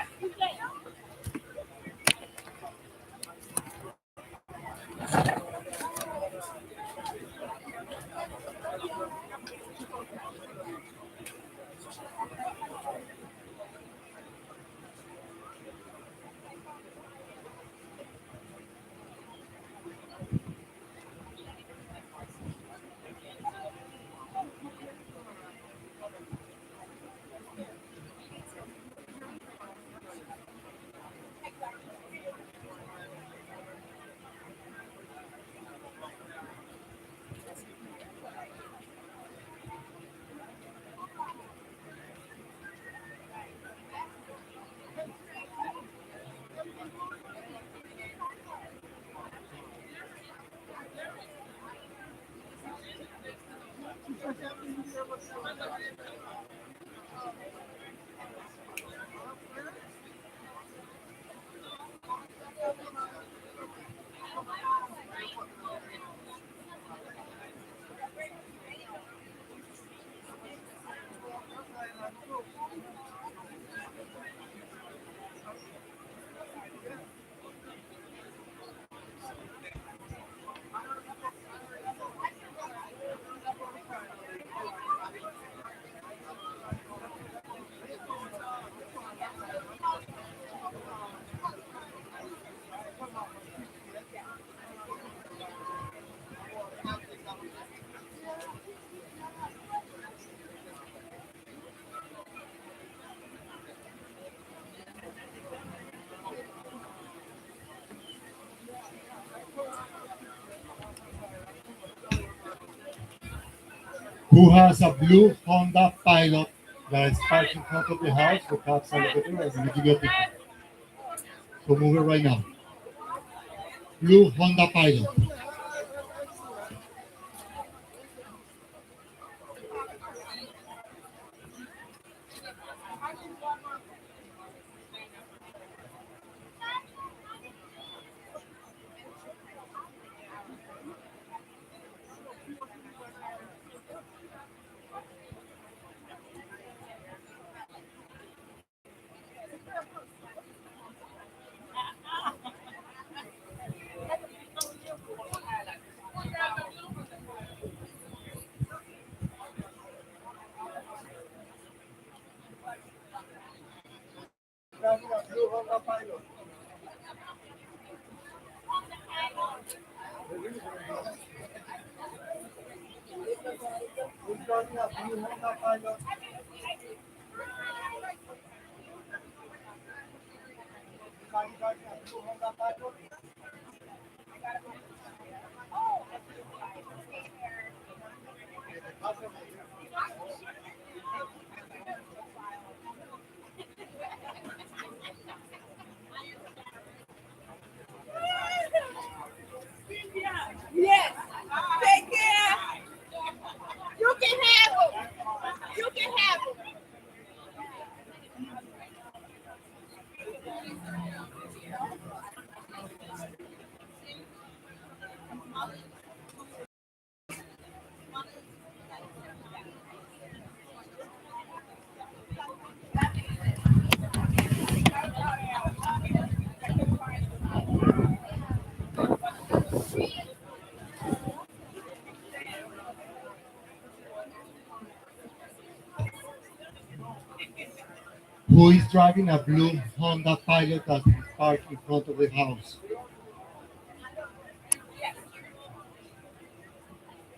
Who has a blue Honda Pilot that is parked in front of the house? The cops are looking at it. I'm going to give you a ticket. So move it right now. Blue Honda Pilot. Yes. Take care. You can have them. You can have them. Who is driving a blue Honda Pilot that is parked in front of the house?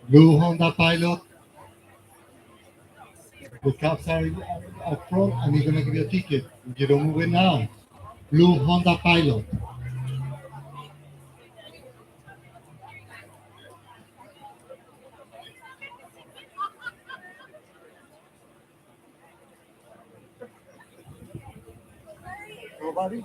Blue Honda Pilot. The cops are up front and they're going to give you a ticket. If you don't move it now. Blue Honda Pilot. Nobody?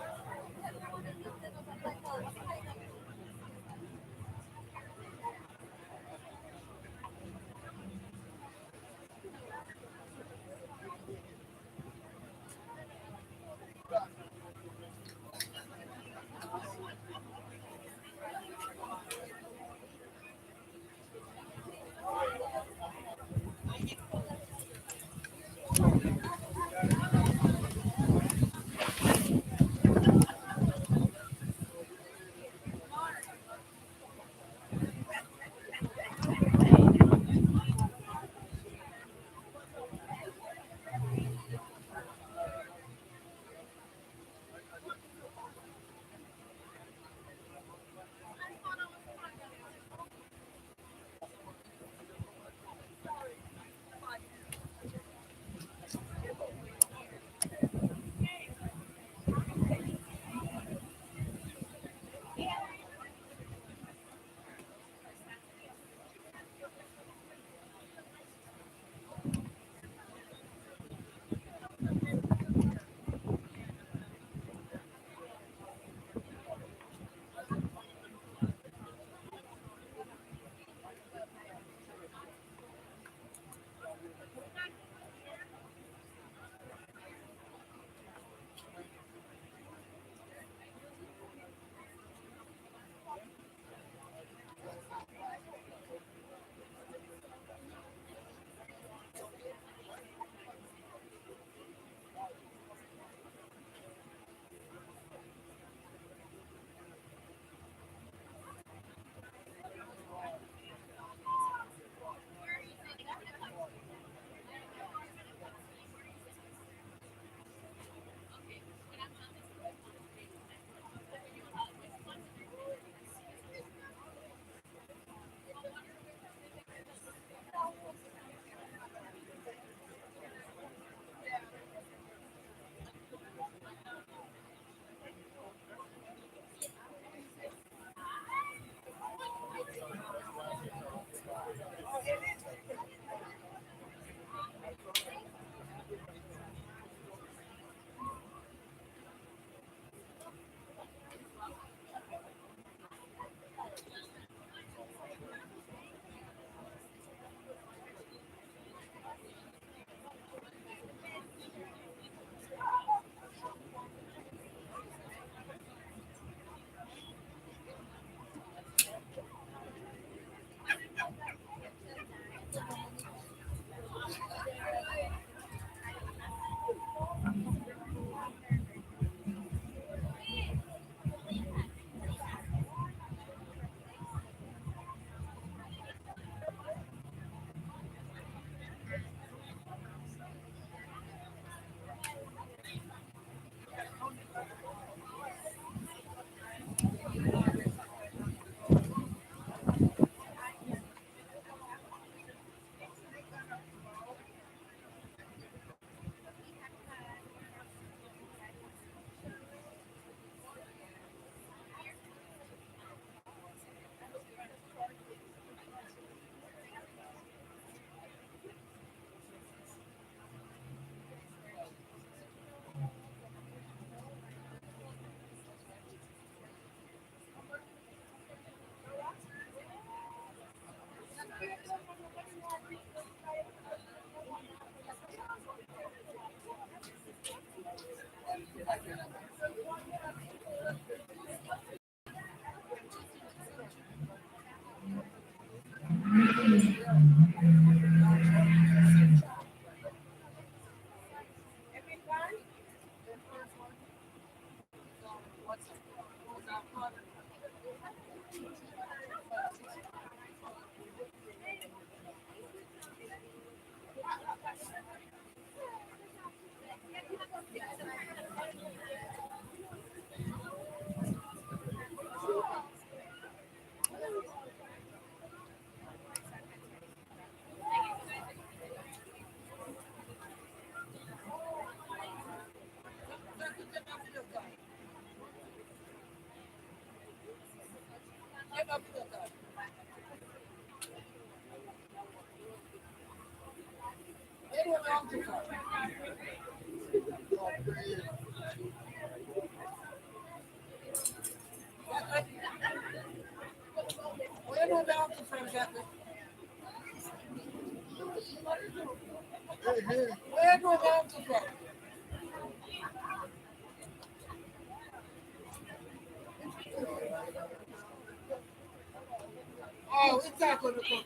Oh, it's not going to come.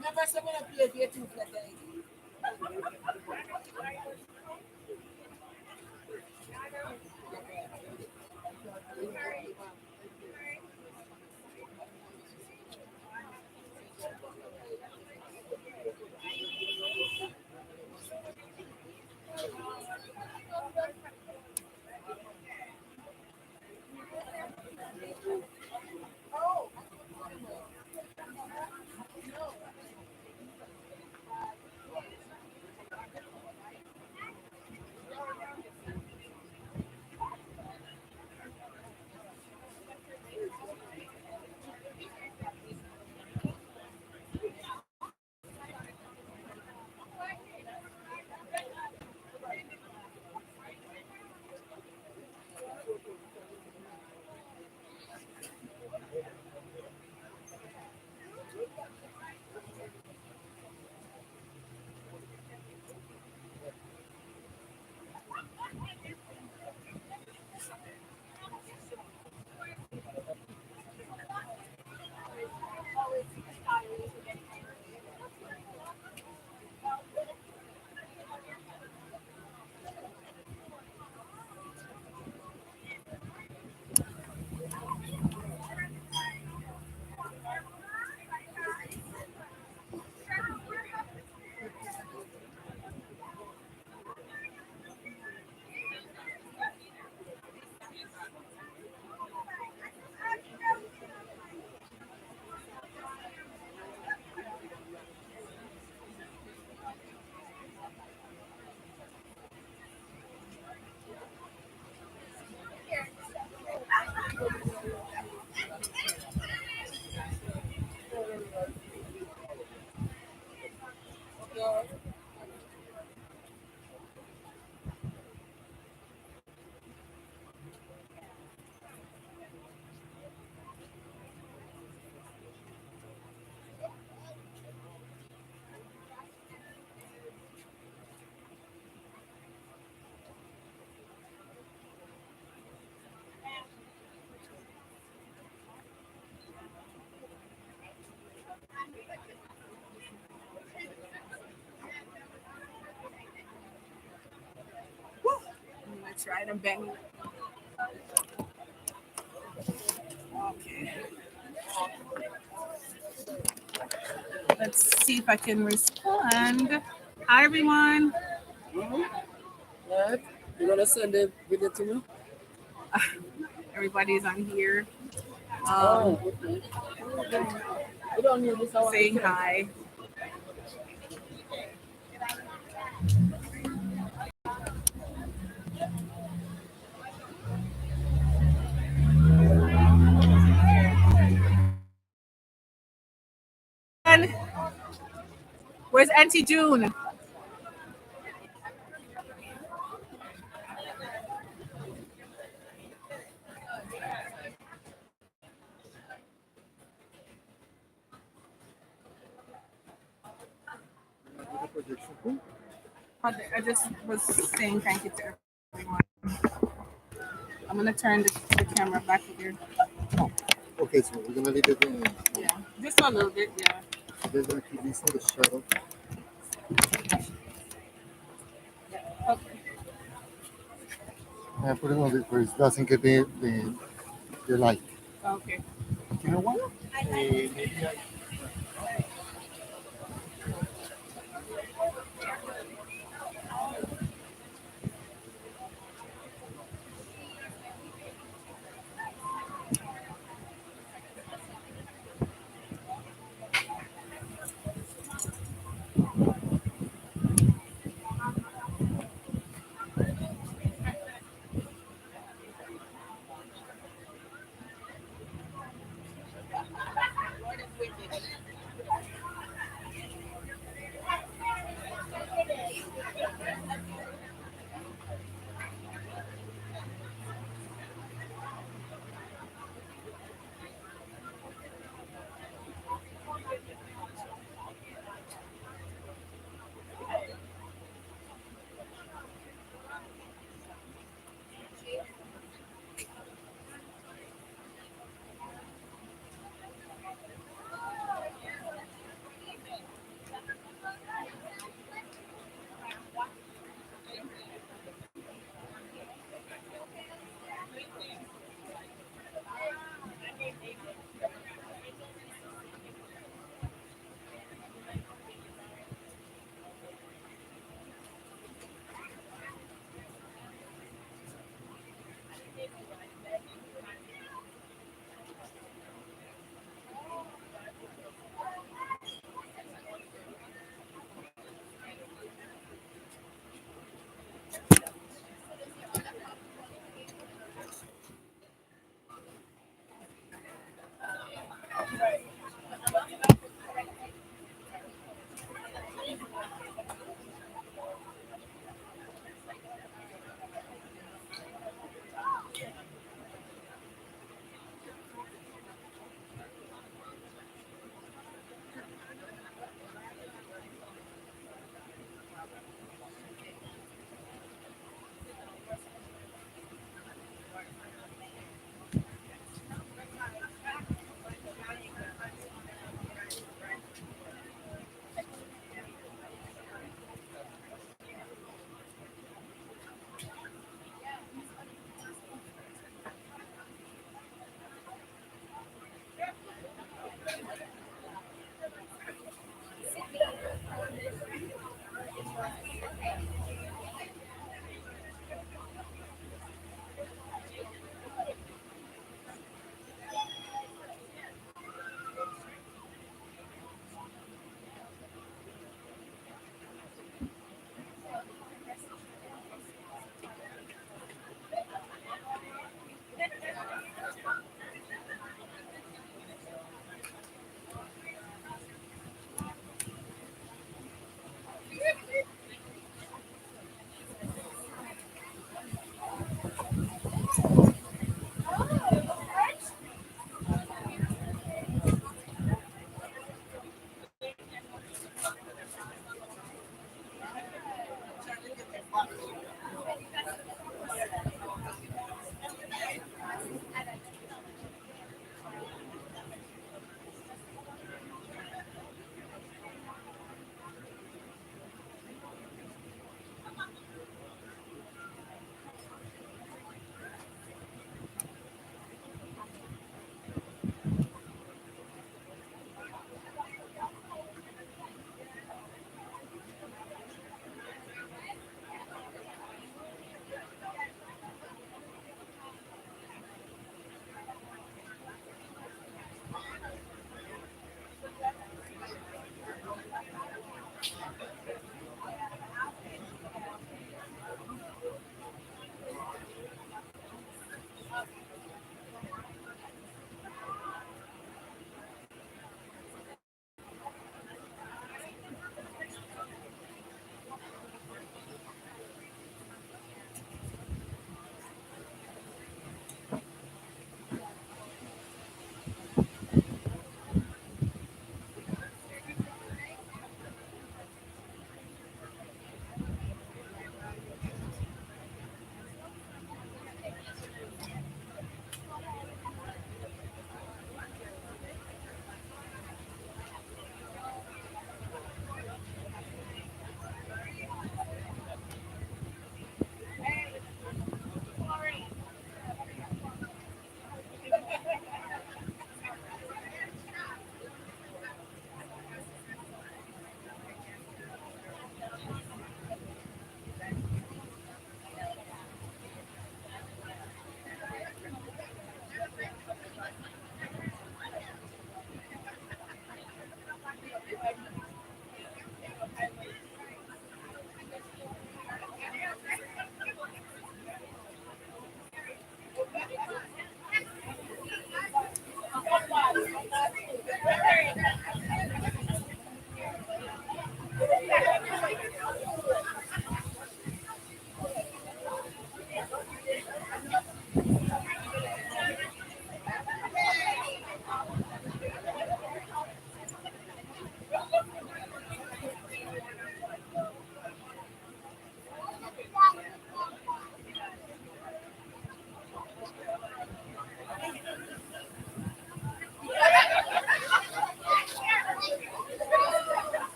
Never someone play the two flat. Let's try and bang. Okay. Let's see if I can respond. Hi, everyone. Right? You're going to send the video to me? Everybody's on here Okay. You don't need this. saying hi. Where's Auntie June? I just was saying thank you to everyone. I'm gonna turn the camera back here. Okay, so we're gonna leave it in. Yeah, just a little bit. Yeah. There's gonna keep this in the shadow. And put it on this where it doesn't get the light. Okay. You know what? Maybe I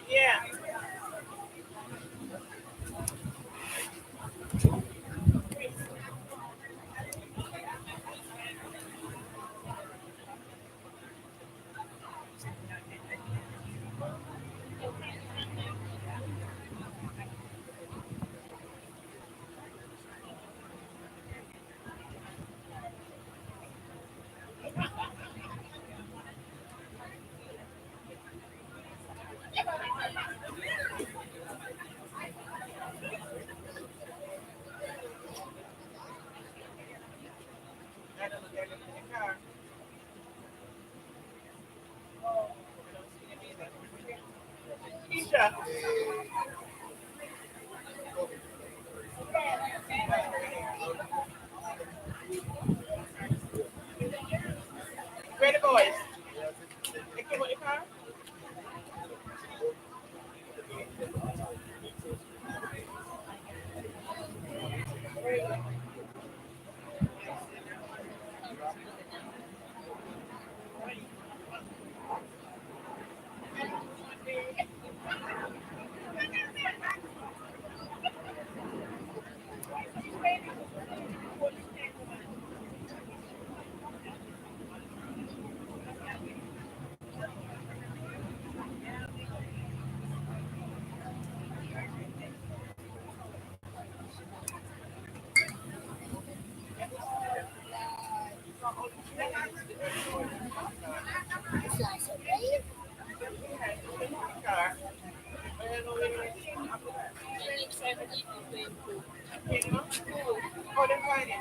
Yeah. Keisha. Where the boys? They came with the car? Car. Oh, they're finding.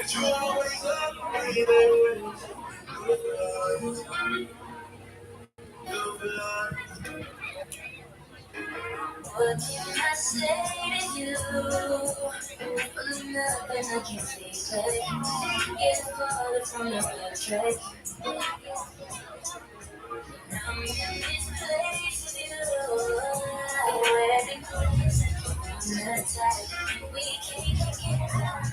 You always love me, baby. Good for life. What can I say to you? For nothing I can say back. Get farther from the right track. I'm in this place with you. Where the close on the attack. We can't get out.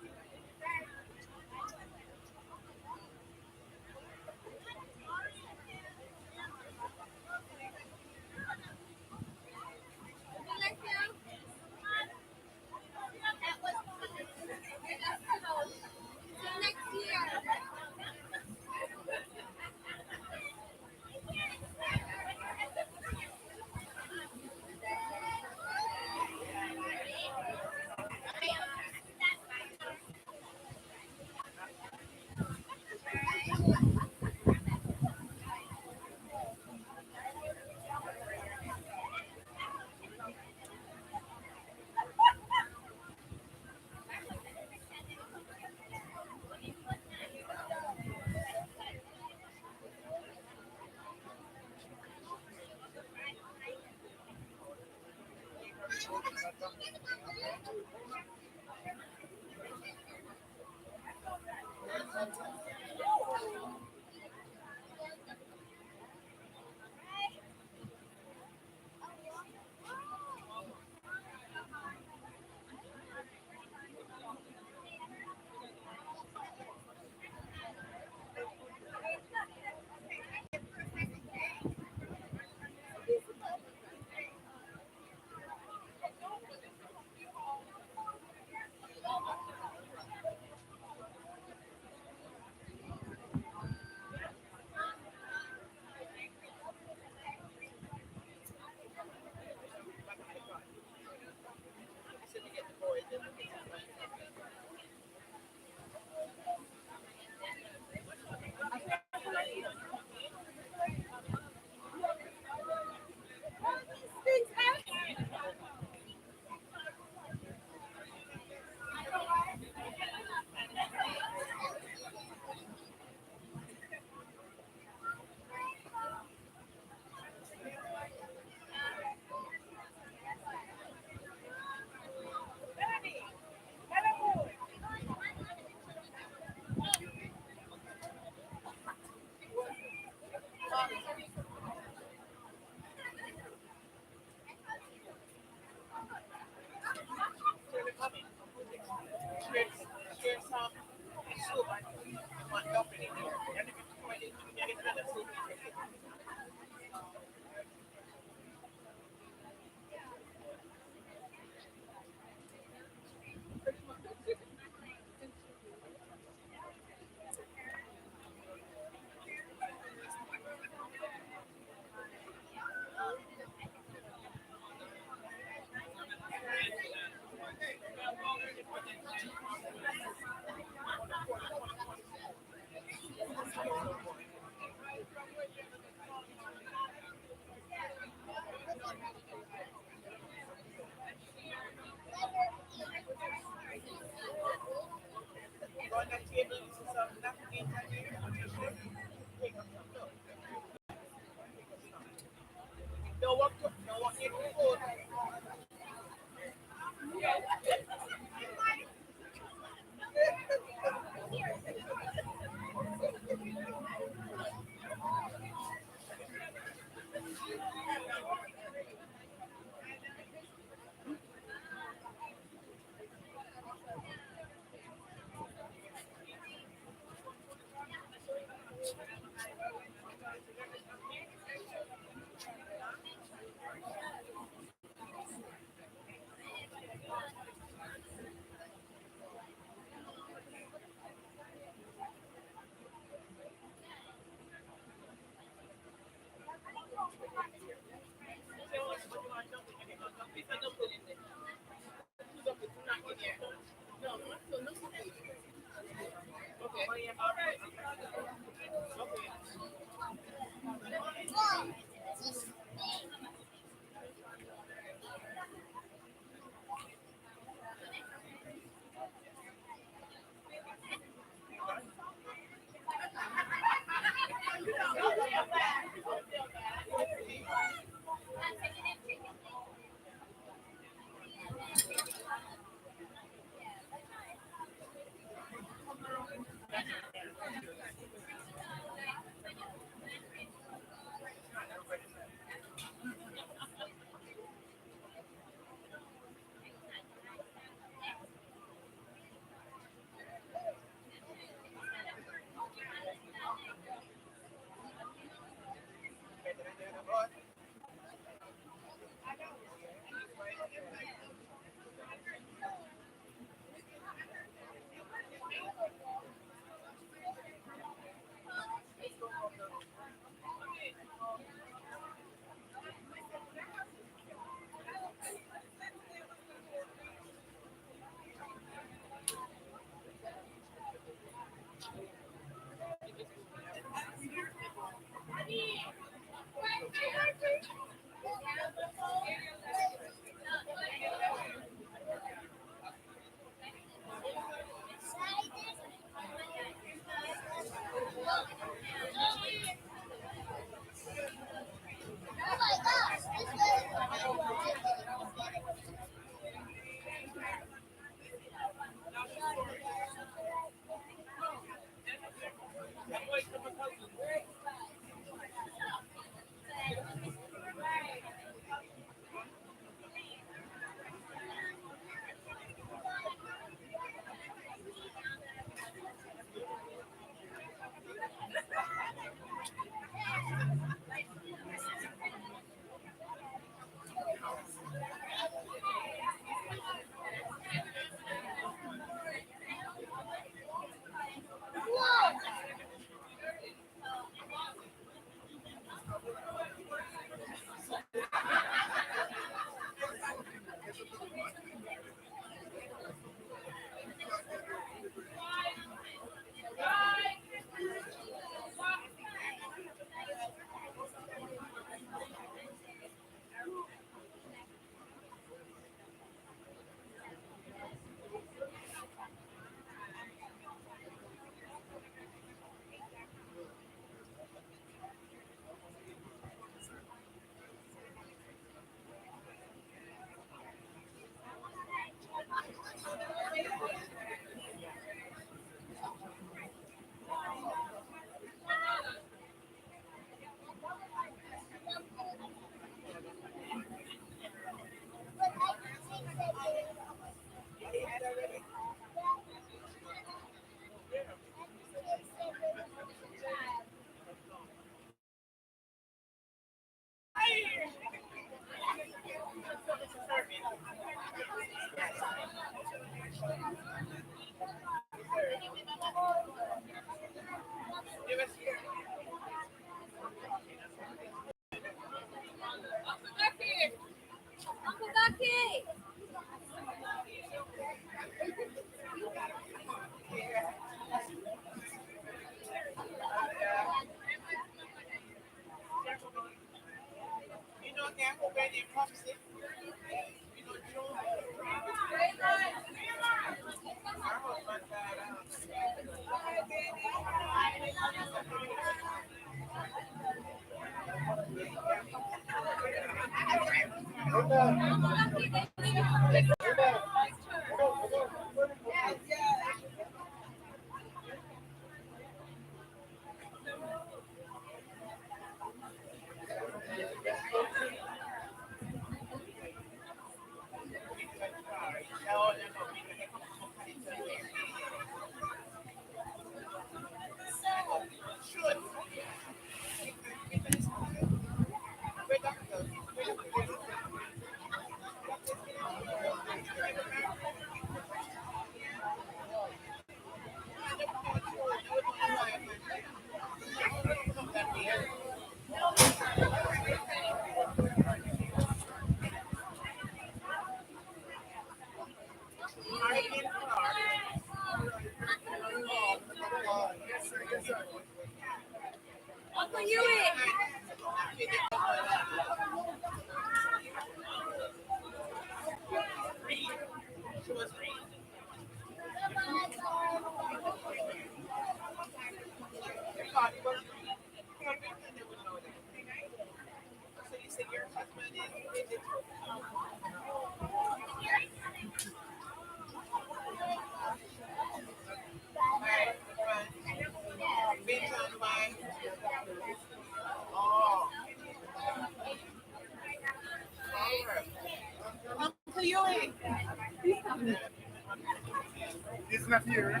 It's not here.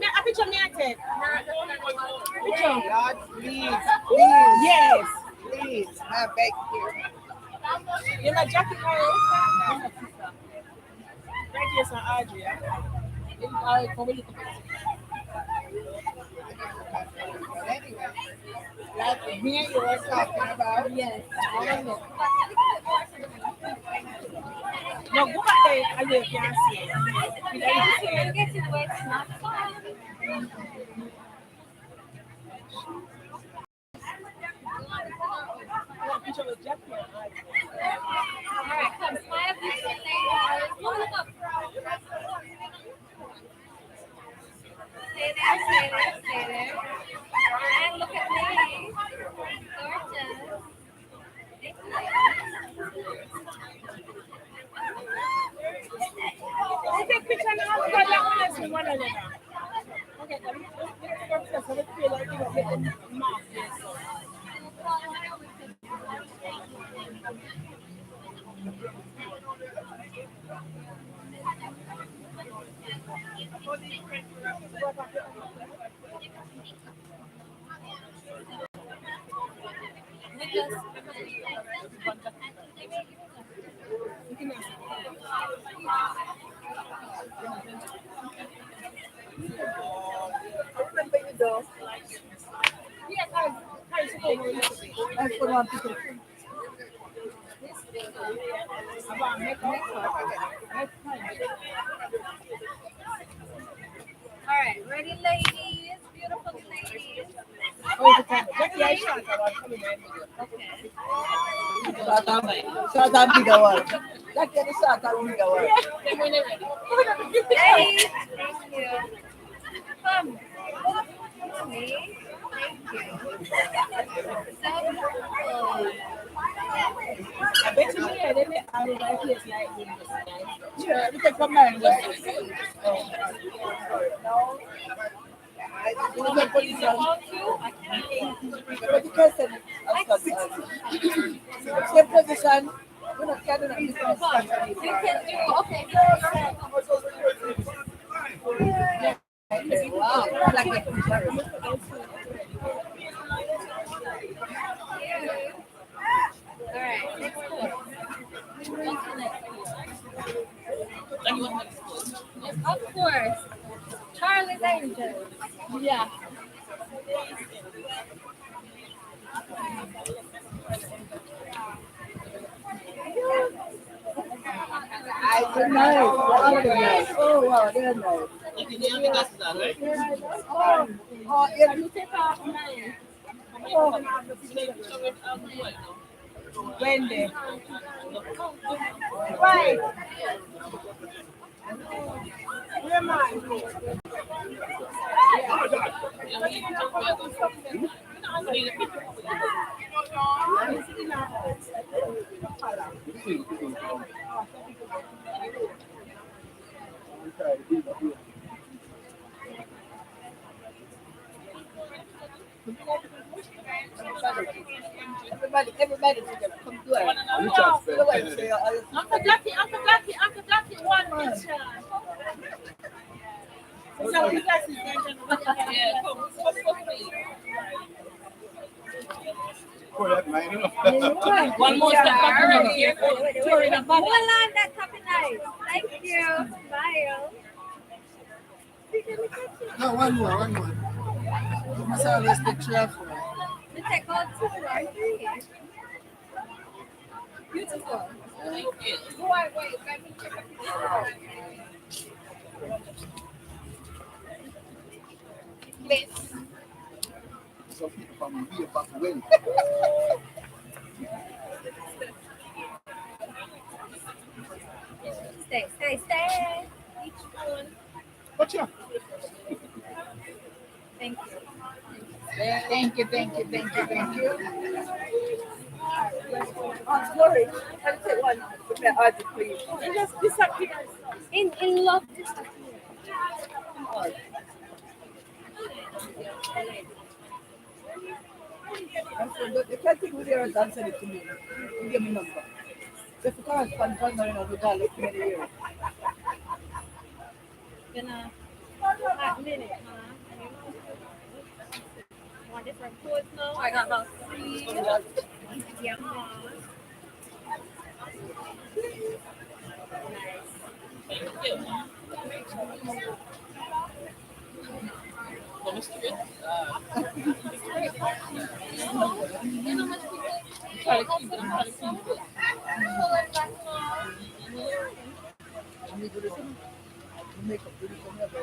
A picture me I take. Picture. Lord, please. Yes. Please. I beg you. You know Jackie Carroll? Right here, Sir Audrey. Anyway, like me you were talking about. Yes. No, go back there and you can see it. You get to where it's not fun. No picture with Jackie and Audrey. Alright, come smile beautiful ladies. Look up. Stay there, stay there, stay there. And look at me. Gorgeous. Thank I take picture now because I want to see one another. Okay, let's feel like you know, get the mark there. Remember you though. Yeah, I put on picture. About makeup. Alright, ready ladies, beautiful ladies. Oh, the camera. Jackie, I shot. I was coming in. Okay. Shot and bigger one. Jackie, the shot and bigger one. Ready? Thank you. Come. Me. Thank you. So beautiful. I bet you here, they may have a place like this. Sure, we can come and go. No. You want to put it on? But the person same position. We're not carrying on this one. You can do, okay. Wow. Like it. Alright, next one. What's the next one? Of course. Charlie's Angels. Yeah. I did nice. Oh, wow, they're nice. Oh, yeah, you take off mine. Oh, Wendy. Right. Where am I? Everybody together. Come do it. Uncle Blackie, one picture. So you guys is going One more step up here. Hold on, that's happy nice. Thank you. Smile. No, one more. You must always be careful. We take out 2 or 3. Beautiful. Thank you. Wait, let me check a picture. Please. Some people from here back away. Stay. Each one. What's up? Thank you. Thank you. Oh, sorry. I'll take one with my Audrey, please. It just disappears. In love. You can't take with your and send it to me. You give me number. Just because fun, you know, we got like many years. Gonna hot minute, huh? Want different foods now? I got about three. Yeah. You make up beautiful number.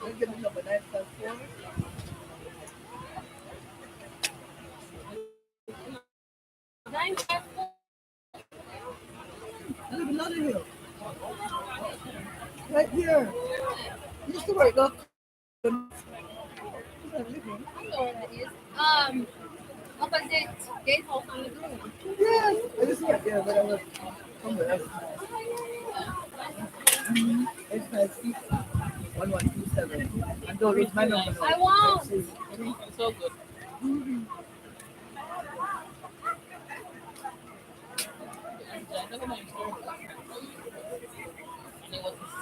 You give me number 954. I live in Notting Hill. Right here. You used to work though. I know where that is. Opposite Gatehouse on the Green. Yes. I used to work there, but I was somewhere else. 856 1127. And don't reach my number now. I won't. So good.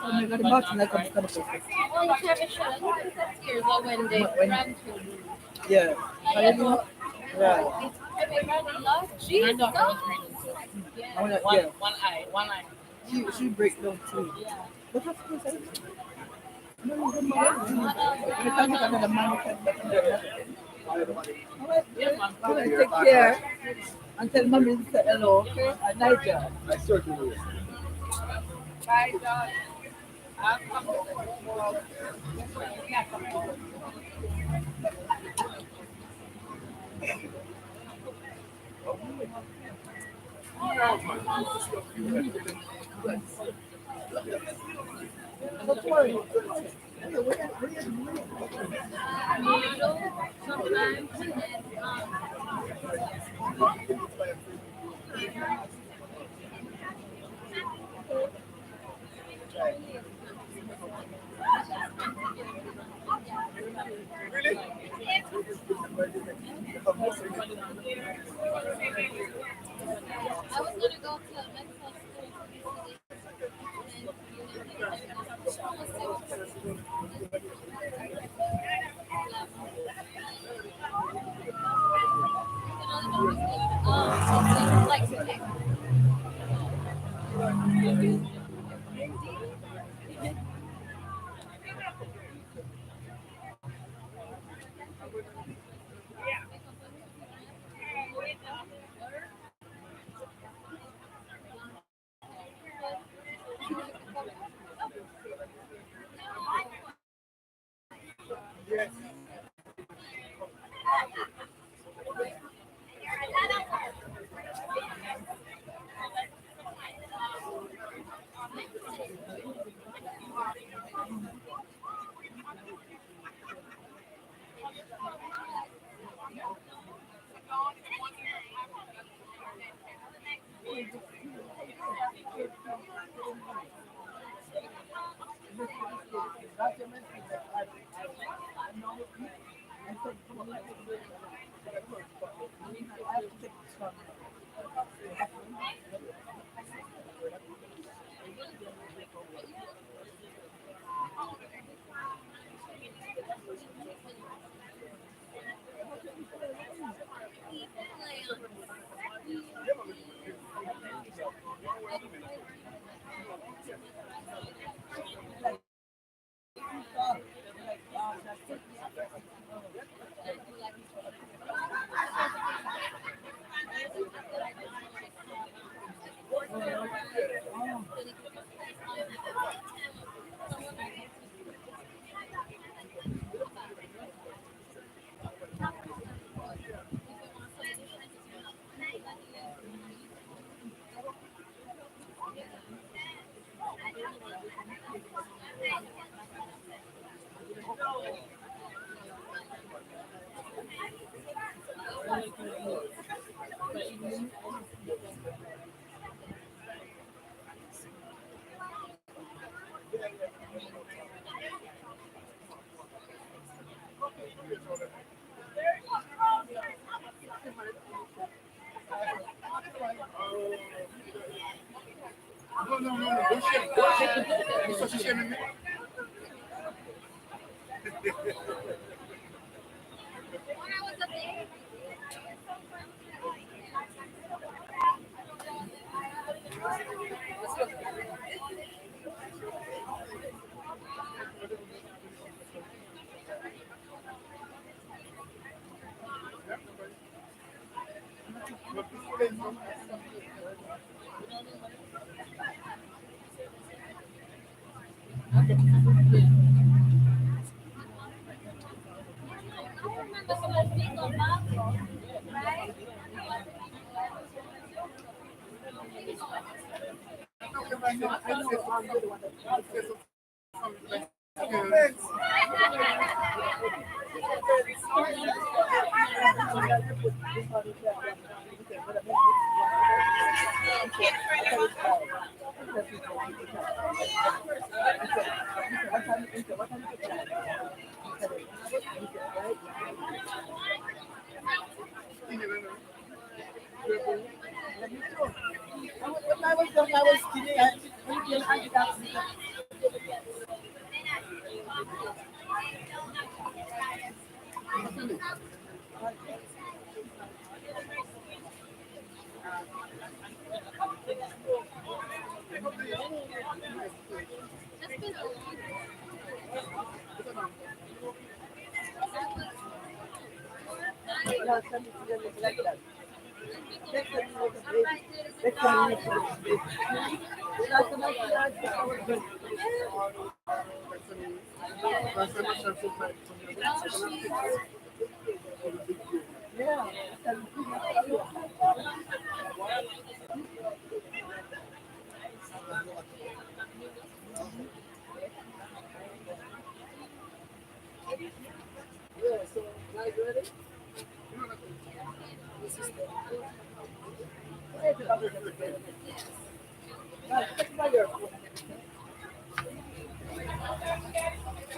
Oh my God, the mountain like I'm gonna post it. Oh, you have a shot. Tears or when they grandchildren. Yeah. How you know? Right. It's every rather love. Jesus. I wanna, yeah. One eye. She break down too. Yeah. But that's good. No, no, good morning. You can't get another man who can make another. All right, take care. And tell mommy to say hello, okay? And night, John. I certainly will. Bye, John. I'll come over. Don't worry. Sometimes and I was gonna go to a medical school like today. When I was young, I was skinny.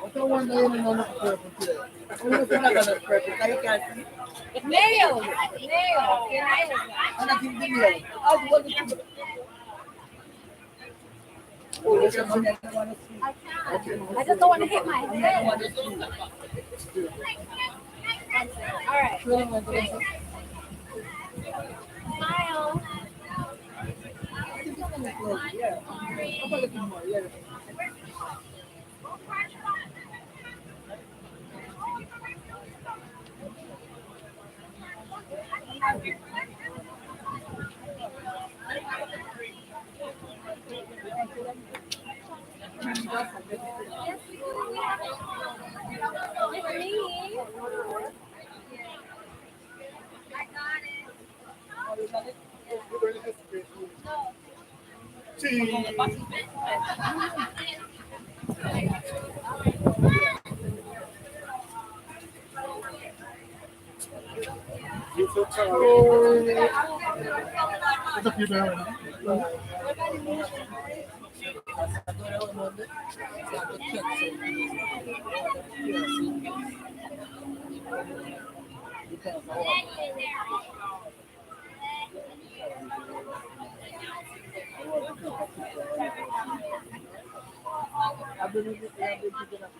I don't want to know the purpose here. Only thing I got a purpose. I can't see. Nails. Nails. Your nails. I'm not giving you. I'll do what you do. Oh, there's something I want to see. I can't. I just don't want to hit my head. All right. Smile. Yeah. I'm looking more. Yeah. For me. I got it. It's a few dollars. I've been looking at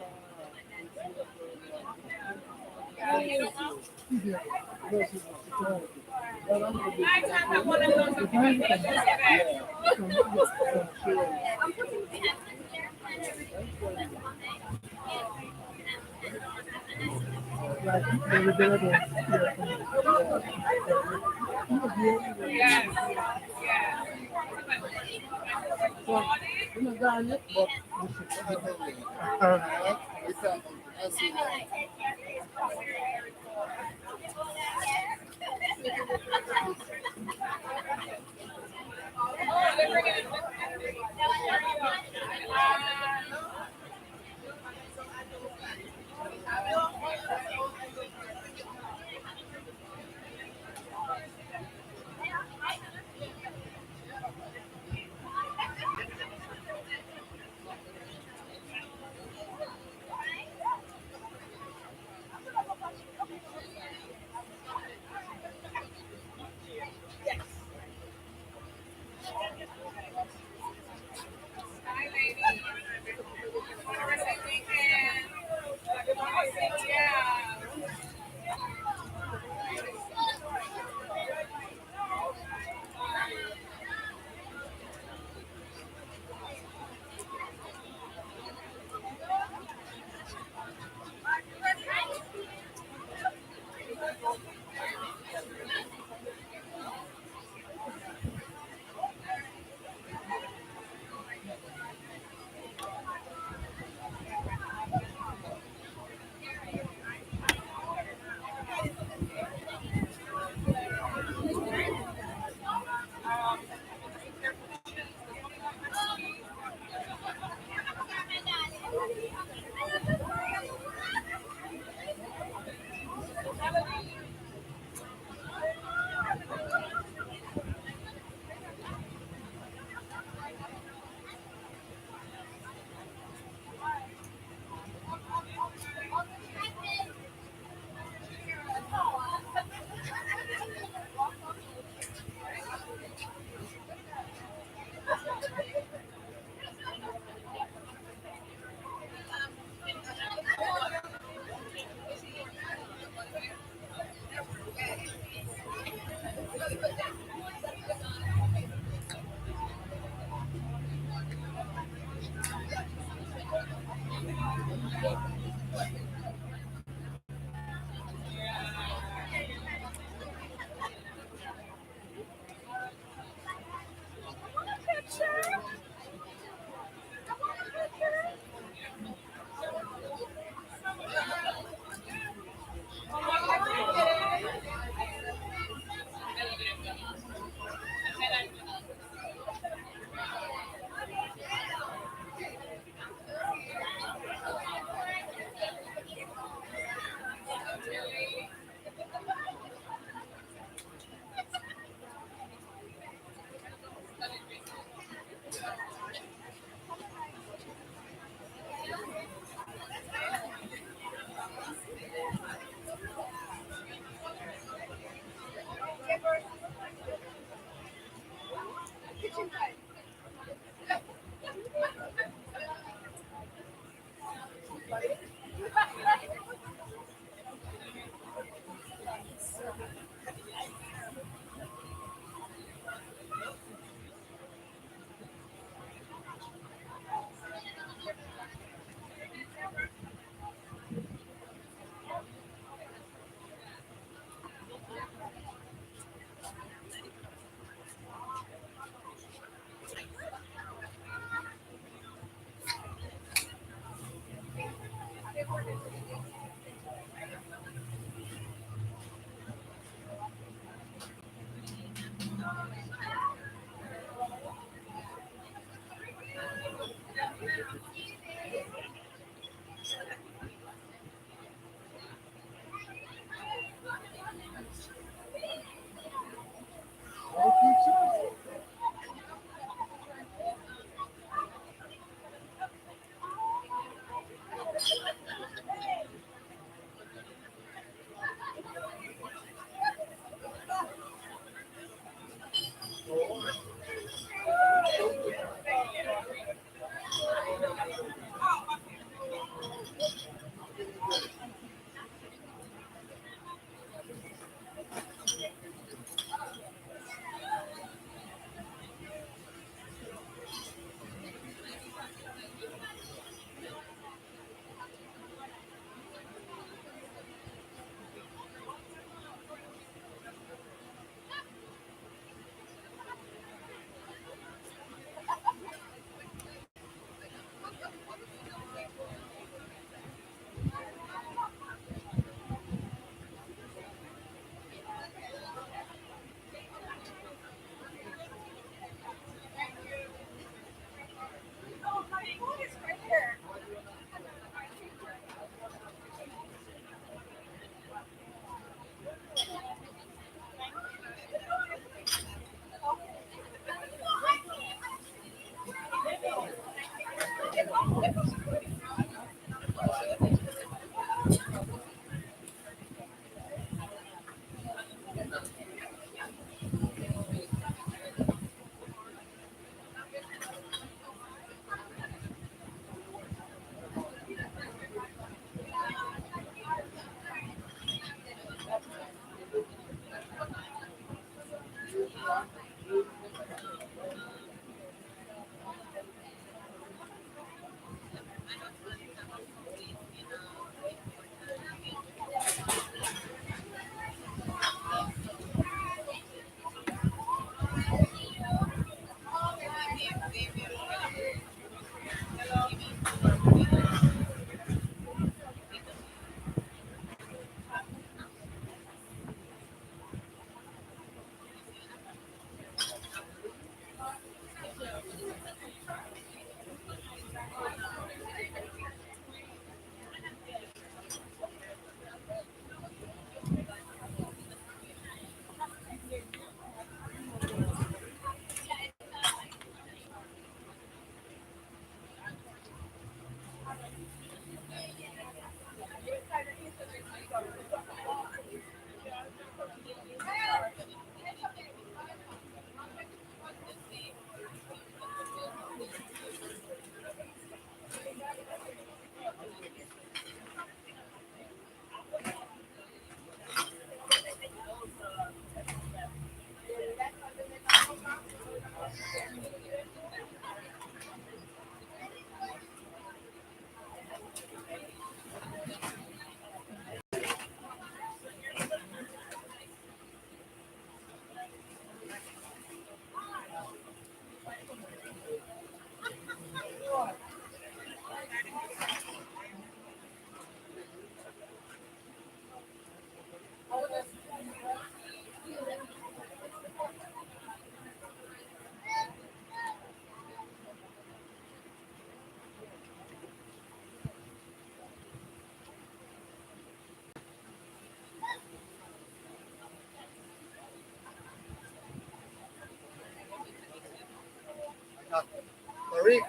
Marie.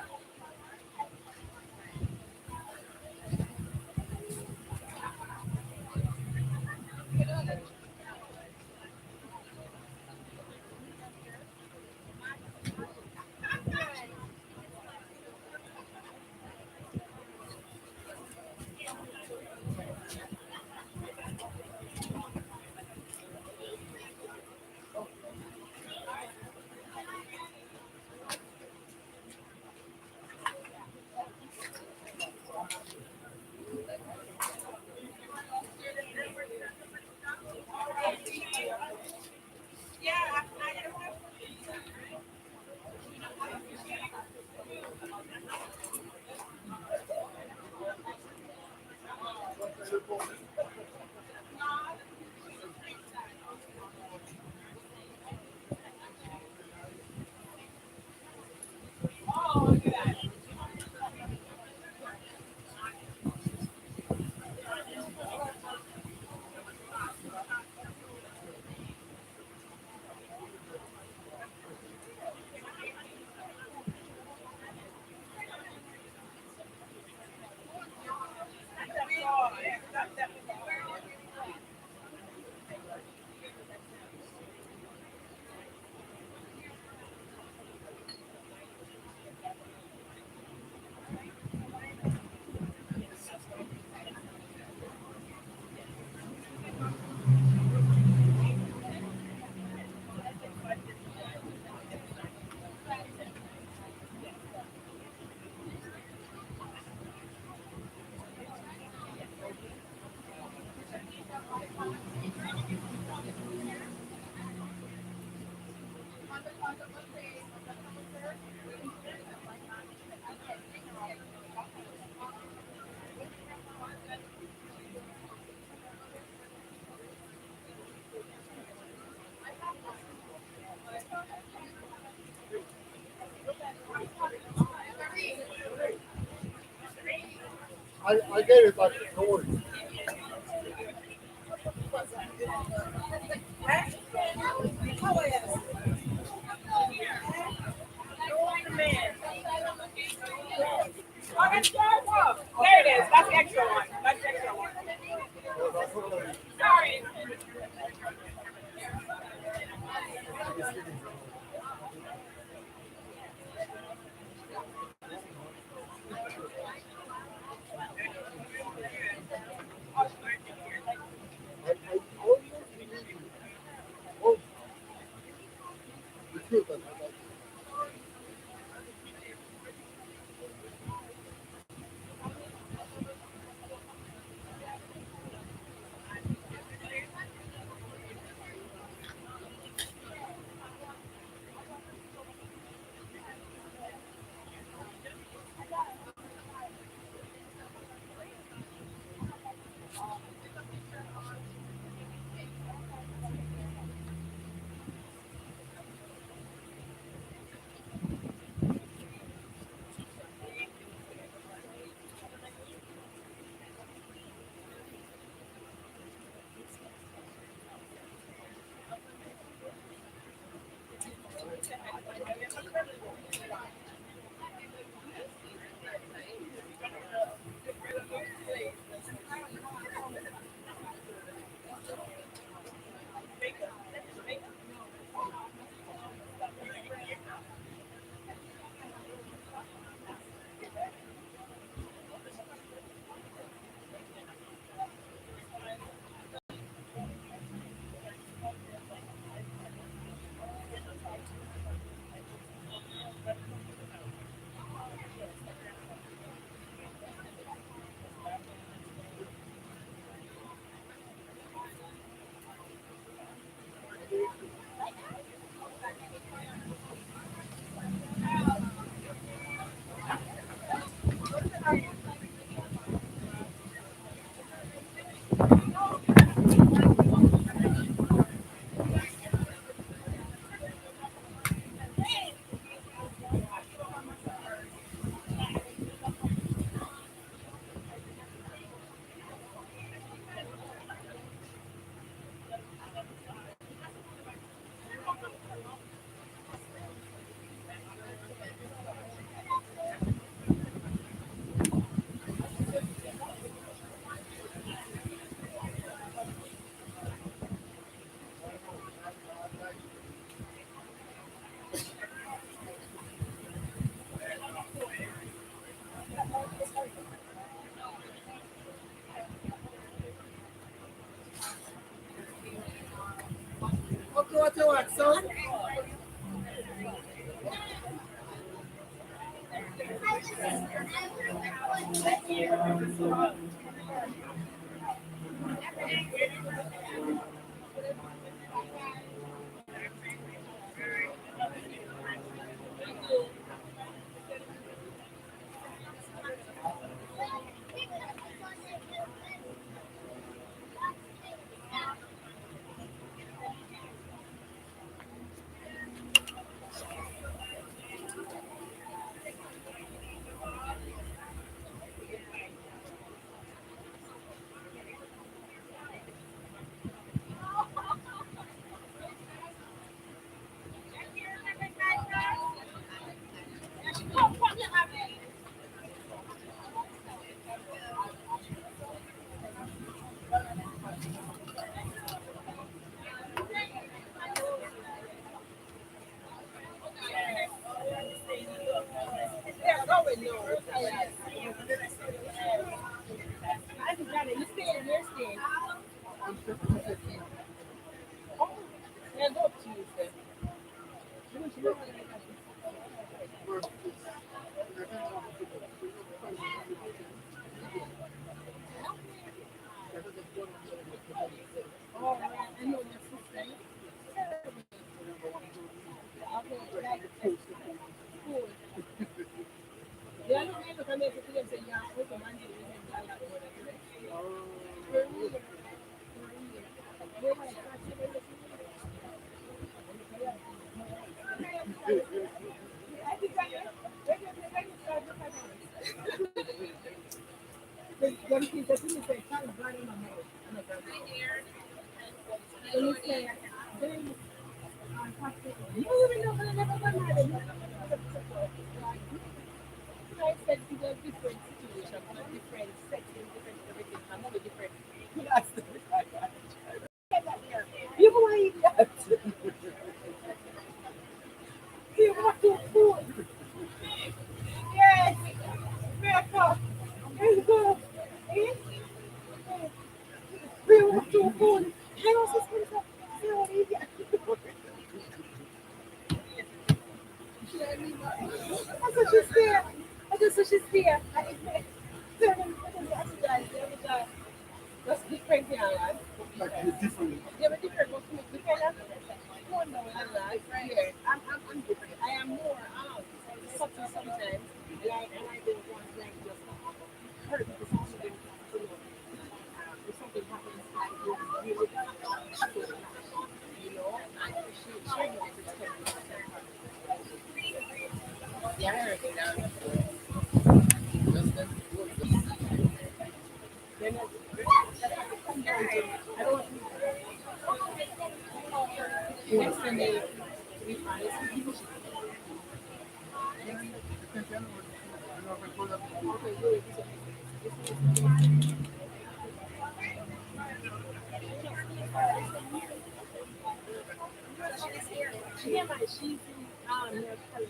I gave it back. Don't worry. There it is. That's the extra one. That's the extra one. Sorry. go to work, son? Yeah, go with no. I just got it. You staying, you're staying. Yeah, go Tuesday. Oh, I know your sister. Cool. Yeah, I know you can make it to them say, yeah, open Monday, we can do that. For real. I said to the different situation, different setting, different everything, another different. You want that? You want to food? Yes. Miracle. Let's go. Eh? We want to food. I was just going to say, what is it? I said she's there. I just said she's there. That's different here, right? Yeah, but different. But we kind of go now and that. Yeah, I'm different. I am more subtle sometimes. And I don't want like just hurt because something, if something happens, like you really and she knows it's yeah, I heard it now. Then I don't want to next time they be honest. Yeah, my she's nail polish.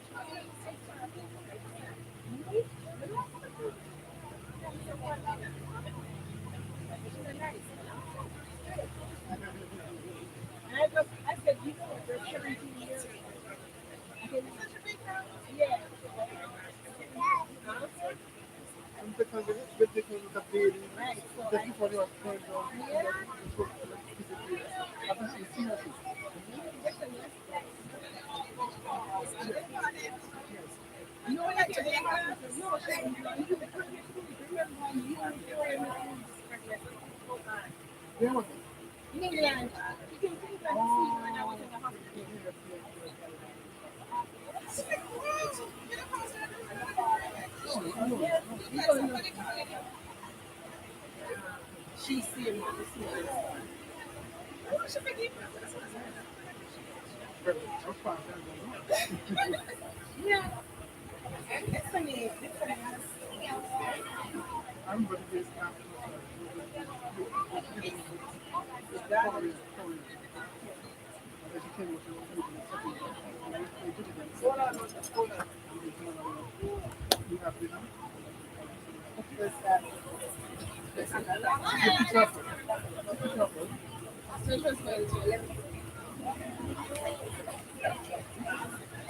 She's nice. And I said, you know, for 17 years. Yeah. Huh? Right. So no, like today, no, in England, you can think like see when I was in the hospital. She's serious. Yeah. It's funny. It's funny.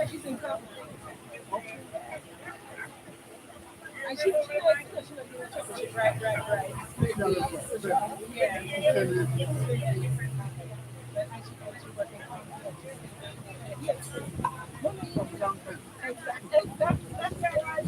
She's in California. And she knows, she knows the championship. Right. Yeah. And she working on it. Yes. Exactly. That's very right.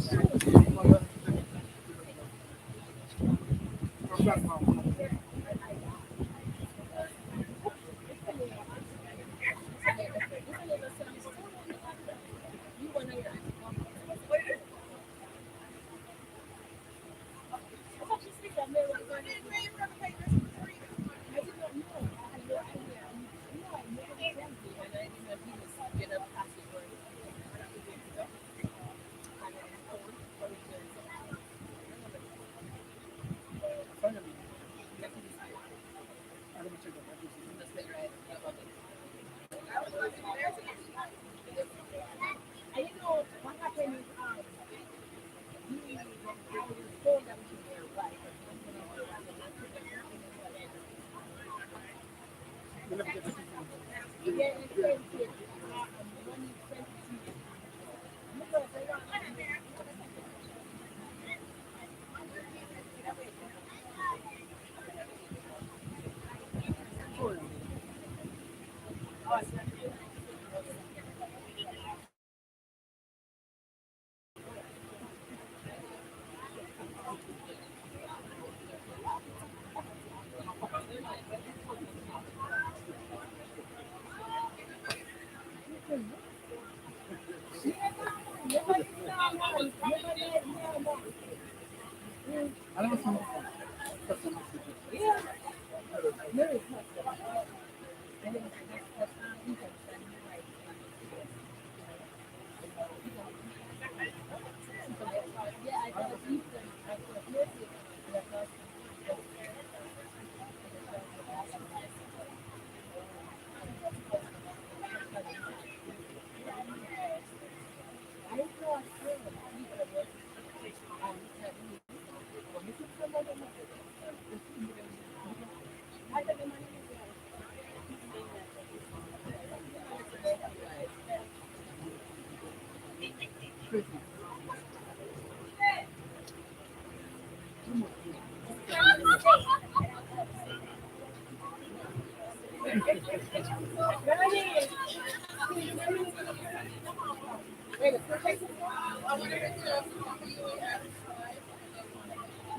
And you know what happened is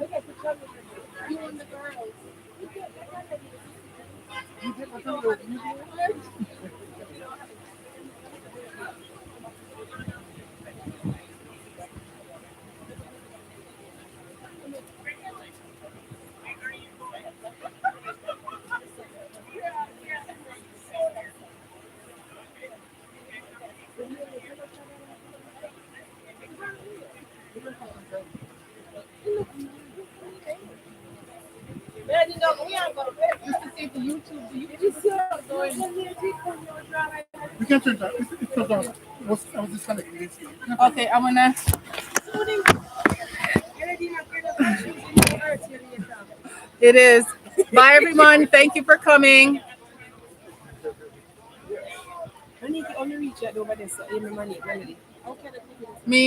look at the cover. You and the girls. Man, you know, we are going to just to see the YouTube. The YouTube going. We can turn that. It's I was disconnected. Okay, I'm gonna. It is. Bye, everyone. Thank you for coming. Me.